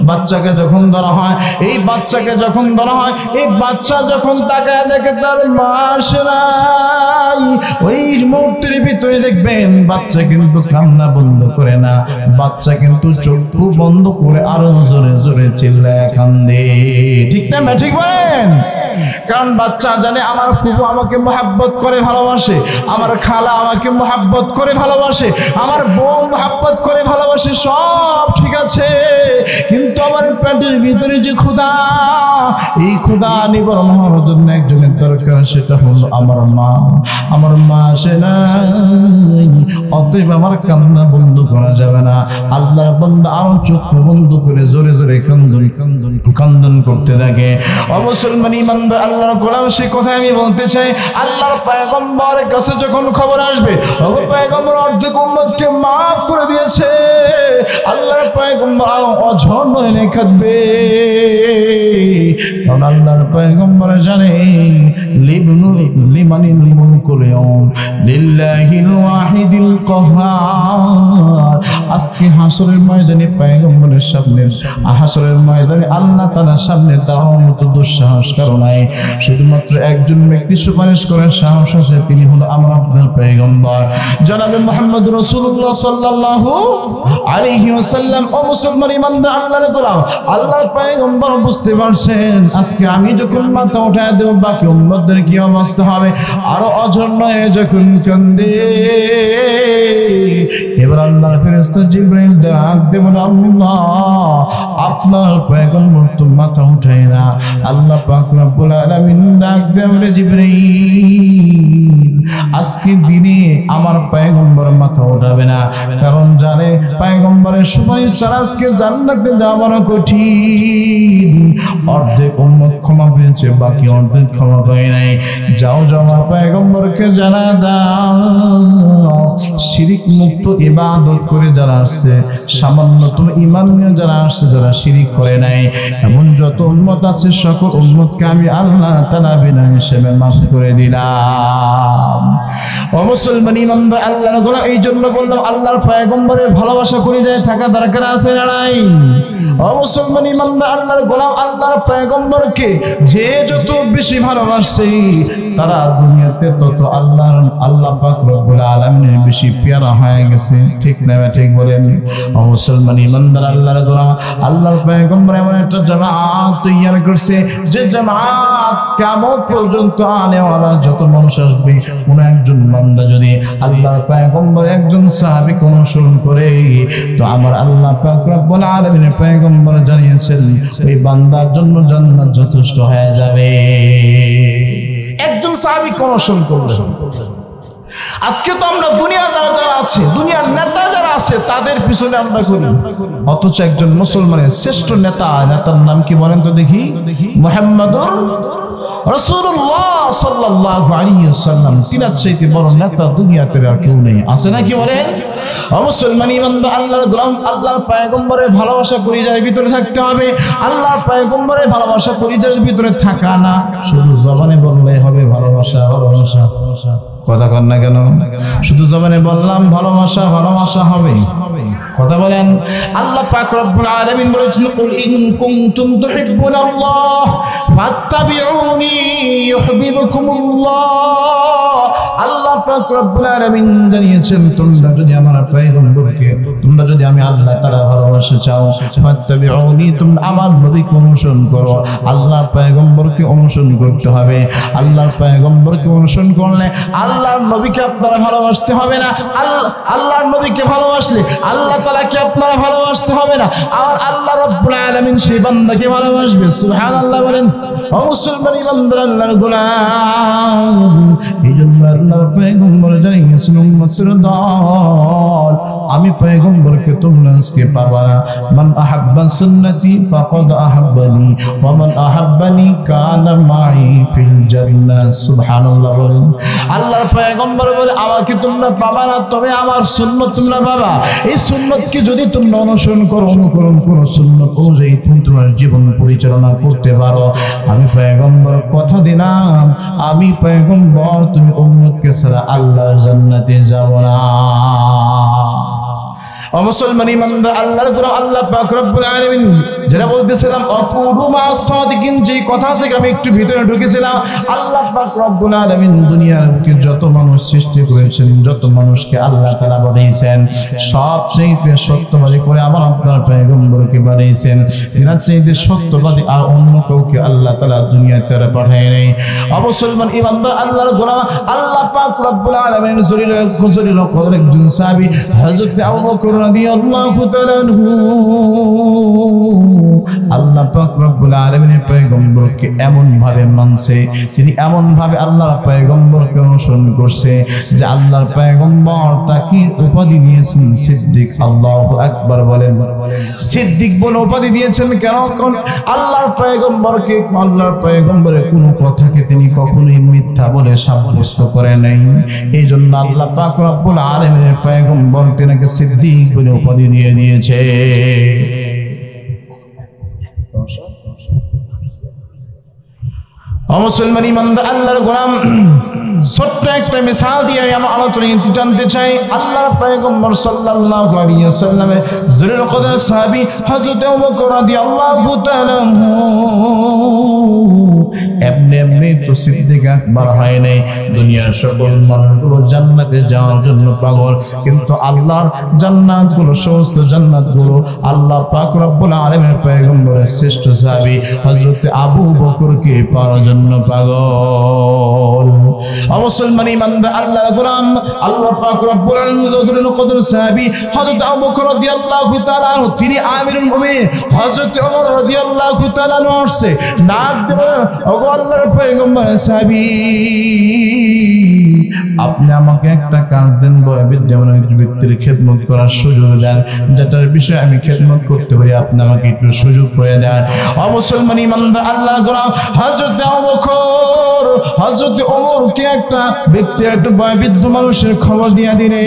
বাচ্চাকে যখন ধরা হয়, এই বাচ্চাকে যখন ধরা হয়, এই বাচ্চা যখন তাকায় দেখে তার মা আসে নাই, ওই মুহূর্তের ভিতরে দেখবেন বাচ্চা কিন্তু কান্না বন্ধ করে না, বাচ্চা কিন্তু চোখ বন্ধ করে আরো জোরে জোরে চিল্লায় কান্দে। ঠিক না? ঠিক বলেন? কারণ বাচ্চা জানে আমার ফুফু আমাকে মোহাব্বত করে ভালোবাসে, আমার খালা আমাকে মোহাব্বত করে ভালোবাসে, আমার বউ মোহাব্বত করে ভালোবাসে, সব ঠিক আছে, কিন্তু আমার পেটের ভিতরে যে ক্ষুধা, এই ক্ষুধা নিবারণ হওয়ার জন্য একজনের দরকার, সেটা হলো আমার মা। আমার মা আসে নাই, অতএব আমার কান্না বন্ধ করা যাবে না। আল্লাহর বান্দা আরো চোখ বন্ধ করে জোরে জোরে কান্দন করতে থাকে। ও মুসলমান ইমানদার, আল্লাহর গোলাম, সেই কথা আমি বলতে চাই। আল্লাহর পয়গম্বরের কাছে যখন খবর আসবে, ও পয়গম্বর অর্ধেক উম্মতকে maaf করে দিয়েছে, আল্লাহর পয়গম্বর অঝর নয়নে কাঁদবে। কারণ আল্লাহর পয়গম্বর জানে, লিমানিল মুলকুল ইয়াউম লিল্লাহিল ওয়াহিদিল কাহ্হার। আজকে হাসরের ময়দানে পয়গম্বরের সামনে, হাসরের ময়দানে আল্লাহ তাআলার সামনে দাঁড়ানোর মতো দুঃসাহস কারো নাই। শুধুমাত্র একজন ব্যক্তি সুপারিশ করার সাহস আছে, তিনি হলো আমার আপনার পয়গম্বর জনাবে মুহাম্মদ রাসূলুল্লাহ সাল্লাল্লাহু আলাইহি ওয়াসাল্লাম। ও মুসলমান ইমানদার, আল্লাহর গোলাম, আল্লাহর পয়গম্বর বুঝতে পারছেন, আজকে আমি যখন মাথা উঠায় দেব, বাকি উম্মতদের কি অবস্থা হবে। আরো অঝর নয় যখন কান্দে, এবার আল্লাহর ফেরেশতা জিবরাইল ডাক দিয়ে বলে, আল্লাহ আপনার পয়গম্বর তো মাথা উঠায় না। আল্লাহ পাক রব্বুল আলামিন ডাক দিয়ে বলে, জিবরাইল আজকে দিনে আমার পয়গম্বর মাথা উঠাবে না, কারণ জানে পয়গম্বরের সুপারিশ ছাড়া আজকে জান্নাতে যাওয়া বড় কঠিন। অর্ধেক উম্মত ক্ষমা পেয়েছে, বাকি অর্ধেক ক্ষমা পায় নাই। যাও আমার পয়গম্বরকে জানা দাও, শিরিক মুক্ত ইবাদত করে যারা আসছে, সামান্যতম ঈমান নিয়ে যারা আসছে, যারা শিরিক করে নাই, এমন যত উম্মত আছে, সকল উম্মতকে আমি আল্লাহ তাআলা বিনা হিসেবে মাফ করে দিলাম। ও মুসলমান ইমানদার, আল্লাহর গোলাম, এই জন্য বললাম, আল্লাহর পয়গম্বরের ভালোবাসা করে যায় থাকা দরকার আছে না নাই? ও মুসলমান ইমানদার, আল্লাহর গোলাম, আল্লাহর পয়গম্বরকে যে যত বেশি ভালোবাসে, তারা দুনিয়াতে তত আল্লাহ পাক রব্বুল আলামিনের বেশি পেয়ারা হয়ে গেছে। ঠিক না? ঠিক বলেন? ও মুসলমান ইমানদার, আল্লাহর গোলাম, আল্লাহর পয়গম্বর এমন একটা জামাত তৈরি করছে, যে জামাত কিয়ামত পর্যন্ত আনেওয়ালা যত মানুষ আসবে, কোন একজন বান্দা যদি আল্লাহর পয়গম্বর একজন সাহাবীকে অনুসরণ করে, তো আমার আল্লাহ পাক রব্বুল আলামিনের পয়গম্বর জানিয়েছেন, ওই বান্দার জন্য জান্নাত যথেষ্ট হয়ে যাবে। একজন সাহাবীকে অনুসরণ করবে। আজকে তো আমরা দুনিয়াদার যারা আছে, দুনিয়ার নেতা যারা আছে, তাদের পিছনে আমরা করি, অথচ একজন মুসলমানের শ্রেষ্ঠ নেতার নাম কি বলেন তো দেখি? মুহাম্মাদুর রাসূলুল্লাহ সাল্লাল্লাহু আলাইহি ওয়াসাল্লাম। তিনার চাইতে বড় নেতা দুনিয়াতে আর কেউ নেই, আছে নাকি বলেন? ও মুসলমান ইমানদার, আল্লাহর গোলাম, আল্লাহর পয়গম্বরের ভালোবাসা কলিজার ভিতরে থাকতে হবে। আল্লাহর পয়গম্বরের ভালোবাসা কলিজার ভিতরে থাকা না, শুধু জবানে বললে হবে ভালোবাসা ভালোবাসা। কথা কর না কেন? শুধু জবানে বললাম ভালোবাসা ভালোবাসা হবে, কথা বলেন। আল্লাহ পাক রব্বুল আলামিন বলেছেন কুল ইন কুনতুম তুহিব্বুনাল্লাহ ফাত্তাবিউনি ইউহিব্বুকুমুল্লাহ। আল্লাহ পাক রব্বুল আলামিন জানিয়েছেন তোমরা যদি আমার পয়গম্বরকে, তোমরা যদি আমি আল্লাহ তাআলা ভালোবাসতে চাও, ফাত্তাবিউনি, তোমরা আমার নবীকে অনুসরণ করো। আল্লাহর পয়গম্বরকে অনুসরণ করতে হবে। আল্লাহর পয়গম্বরকে অনুসরণ করলে আল্লাহর নবীকে আপনারা ভালোবাসতে হবে না। আল্লাহর নবীকে ভালোবাসলে আল্লাহ তাআলাকে আপনারা ভালোবাসতে হবে না। আর আল্লাহ রাব্বুল আলামিন সেই বান্দাকে ভালোবাসবে। সুবহানাল্লাহ বলেন। ও মুসলমান ইমানদার আল্লাহর গোলাম, এইজন্য আল্লাহর পয়গম্বর জানিয়েছেন উম্মতের দল, আমি পয়গম্বরকে তোমরা আজকে পাবা না। মান আহাব্বা সুন্নতি ফাকাদ আহাব্বানি ওয়া মান আহাব্বানি কানা মাই ফিল জান্নাহ। সুবহানাল্লাহ বলেন। আল্লাহর পয়গম্বর বলে আমাকে তোমরা পাবা না, তবে আমার সুন্নাত তোমরা পাবা। এই সুন্নাতকে যদি তোমরা অনুসরণ করো, অনুকরণ করো, সুন্নাত অনুযায়ী তুমি তোমার জীবন পরিচালনা করতে পারো, আমি পয়গম্বর কথা দিলাম, আমি পয়গম্বর তুমি উম্মতকে ছাড়া আল্লাহর জান্নাতে যাব না। ও মুসলমান ইমানদার আল্লাহর গোলাম, আল্লাহ পাক রব্বুল আলামিন যেটা বলতেছিলাম আফুরু মা সাদিকিন, যে কথা থেকে আমি একটু ভিতরে ঢুকেছিলাম, আল্লাহ পাক রব্বুল আলামিন দুনিয়ার বুকে যত মানুষ সৃষ্টি করেছেন, যত মানুষকে আল্লাহ তাআলা বানিয়েছেন, সবচেয়ে সত্যবাদী করে আমার আপনার পয়গম্বরকে বানিয়েছেন। এর চাইতে সত্যবাদী আর অন্য কাউকে আল্লাহ তাআলা দুনিয়াতে পাঠায় নাই। ও মুসলমান ইমানদার আল্লাহর গোলাম, আল্লাহ পাক রব্বুল আলামিন জলিল কদর একজন সাহাবী হযরত আবু বকর রাদিয়াল্লাহু তাআলা আনহু, আল্লাহ পাক রব্বুল আলামিনের পয়গম্বরকে এমন ভাবে মানছে, তিনি এমন ভাবে আল্লাহর পয়গম্বরকে অনুসরণ করছে যে আল্লাহর পয়গম্বর তাকে উপাধি দিয়েছেন সিদ্দিক। আল্লাহু আকবার বলেন। সিদ্দিক বলে উপাধি দিয়েছেন কেন? কারণ আল্লাহর পয়গম্বরকে, আল্লাহর পয়গম্বরের কোনো কথাকে তিনি কখনোই মিথ্যা বলে সাব্যস্ত করে নাই। এই জন্য আল্লাহ পাক রব্বুল আলামিনের পয়গম্বর তিনাকে সিদ্দিক বলে উপাধি দিয়ে দিয়েছে। মুসলমান ইমানদার আল্লাহর গোলাম, ছোট্ট একটা মিসাল দিয়ে আমি আলোচনা টানতে চাই। আল্লাহর পয়গম্বর সাল্লাল্লাহু আলাইহি ওয়াসাল্লামের জলিল কদর সাহাবী হযরত আবু বকর রাদিয়াল্লাহু তাআলা এমনি তো সিদ্দিক আকবর হয় নাই। দুনিয়ার সকল মানুষগুলো জান্নাতে যাওয়ার জন্য পাগল, কিন্তু আল্লাহর জান্নাতগুলো, সমস্ত জান্নাতগুলো আল্লাহ পাক রব্বুল আলামিনের পয়গম্বরের শ্রেষ্ঠ সাহাবী হযরত আবু বকরকে পাওয়ার জন্য পাগল। মুসলমান ইমানদার আল্লাহর গোলাম, আল্লাহ পাক রব্বুল আলামিন জলিল কদর সাহাবী হযরত আবু বকর রাদিয়াল্লাহু তাআলা আনহু, তিনি আমিরুল মুমিনিন হযরত ওমর রাদিয়াল্লাহু তাআলা আনহু আসছে, ডাক দিয়ে ওগো আল্লাহর পয়গম্বর সাহাবী, আপনি আমাকে একটা কাজ দেন, বিদ্যমান ব্যক্তির খেদমত করার সুযোগ দেন, যেটার বিষয়ে আমি খেদমত করতে পারি, আপনি আমাকে একটু সুযোগ করে দেন। ও মুসলমান ইমানদার আল্লাহর গোলাম, হযরত আবু বকর হযরত ওমরকে একটা ব্যক্তি, একটা বয়োবৃদ্ধ মানুষের খবর দিয়া দিলেন।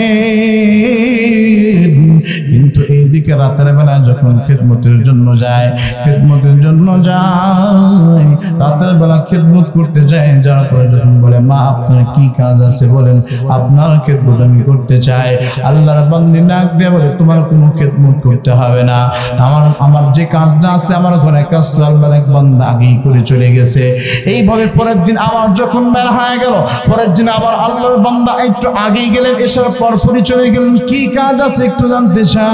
কিন্তু এইদিকে রাতের বেলা যখন খেদমতের জন্য যায়, রাতের বেলা খেদমত করতে যায়, যার পরে যখন বলে মা আপনার কি কাজ আছে বলেন, আপনার খেদমত আমি করতে চাই। আল্লাহর বান্দি ডাক দিয়ে বলে তোমার কোনো খেদমত করতে হবে না, আমার যে কাজটা আছে, আমার ঘরে কাজ তো আল্লাহর এক বান্দা আগেই করে চলে গেছে। এইভাবে পরের দিন আবার যখন বেলা হয়ে গেল, পরের দিন আবার আল্লাহর বান্দা একটু আগেই গেলেন, এসব পরপরই চলে গেলেন, কি কাজ আছে একটু জানতে চাই।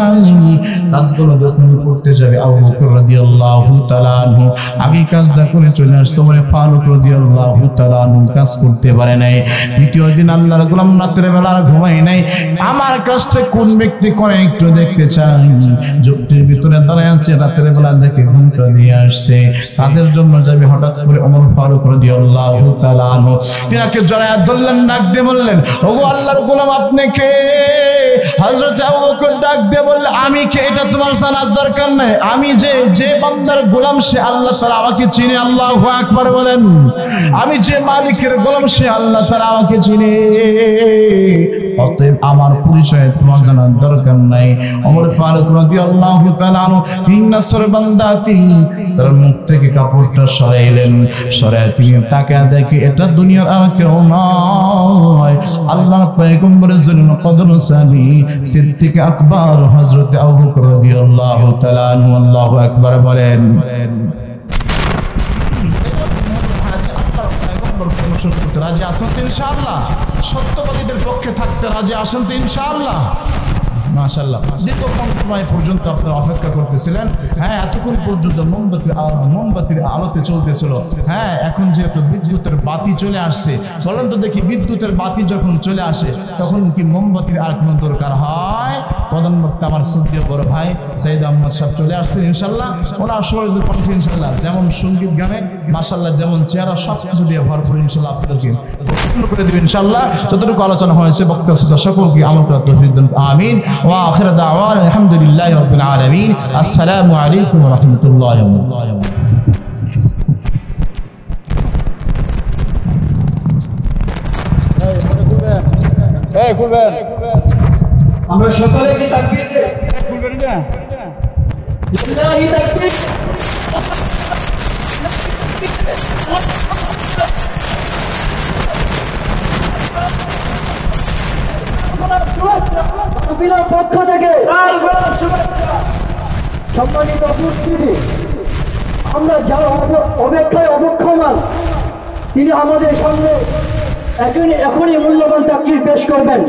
কাজগুলো যখন করতে যাবে, আবু বকর রাদিয়াল্লাহু তাআলা আনহু আগে কাজটা করে চলে আসছে, ওমর ফারুক রাদিয়াল্লাহু তাআলা আনহু কাজ করতে পারে নাই। দ্বিতীয় দিন আল্লাহর গোলাম রাতের বেলা আর ঘুমায় নাই, আমার কাজটা কোন ব্যক্তি করে একটু দেখতে চাই। যুক্তির ভিতরে দাঁড়ায় আছে, রাতের বেলা দেখে ঘুমটা দিয়ে আসছে, কাজের জন্য যাবে। হঠাৎ করে ওমর ফারুক রাদিয়াল্লাহু তাআলা আনহু তিনাকে জড়ায় ধরলেন, ডাক দিয়ে বললেন ওগো আল্লাহর গোলাম আপনি কে? হযরত আবু বকর ডাক দিয়ে বললেন আমি কে এটা তোমার জানার দরকার নাই, আমি যে বান্দার গোলাম সে আল্লাহ তাআলা আমাকে চিনে। আল্লাহু আকবার বলেন। আমি যে মালিকের গোলাম সে আল্লাহ তাআলা আমাকে চিনে, অতএব আমার পরিচয় তোমার জানার দরকার নাই। ওমর ফারুক রাদিয়াল্লাহু তাআলা আনহু তিন নাসর বান্দা, তিনি তার মুখ থেকে কাপড়টা সরাইলেন, সরায় তিনি তাকে দেখে এটা দুনিয়ার আর কেউ নয়, আল্লাহর পয়গম্বরের জন্য কদর সাহাবী সিদ্দিক আকবর হযরত আবু বকর রাদিয়াল্লাহু তাআলা আনহু আল্লাহু আকবার বলেন। রাজি আসেন তো ইনশাআল্লাহ? সত্যবাদীদের পক্ষে থাকতে রাজি আসেন তো ইনশাআল্লাহ? মাশাআল্লাহ। দীর্ঘক্ষণ সময় পর্যন্ত আপনারা অপেক্ষা করতেছিলেন। হ্যাঁ, এতক্ষণ পর্যন্ত মোমবাতির আলোতে চলতেছিল। হ্যাঁ, এখন যেহেতু বিদ্যুতের বাতি চলে আসছে, বলেন তো দেখি, বিদ্যুতের বাতি যখন চলে আসে তখন কি মোমবাতির আর কোনো দরকার হয়? প্রধান বক্তা আমার শ্রদ্ধেয় বড় ভাই সাইদ আহমদ সাহেব চলে আসছেন ইনশাআল্লাহ। ওনার শরীর কণ্ঠে ইনশাআল্লাহ যেমন সঙ্গীত গানে মাশাআল্লাহ, যেমন চেহারা সব কিছু দিয়ে ভরপুর ইনশাআল্লাহ আপনাদেরকে পছন্দ করে দেবেন ইনশাআল্লাহ। যতটুকু আলোচনা হয়েছে বক্তা শ্রোতা সকলকে আমল করার তৌফিক দান, আমিন। ওয়া আখির দাওয়ানা আলহামদুলিল্লাহি রাব্বিল আলামিন। আসসালামু আলাইকুম ওয়া রাহমাতুল্লাহি ওয়া বারাকাতুহু। আমরা সকলে কি তাকবীর দেই? খুলবেন না? লিল্লাহি তাকবীর। মাহফিলের পক্ষ থেকে সম্মানিত উপস্থিতি, আমরা যার অপেক্ষায় অবক্ষমান, তিনি আমাদের সামনে এখনই মূল্যবান তাকবীর পেশ করবেন।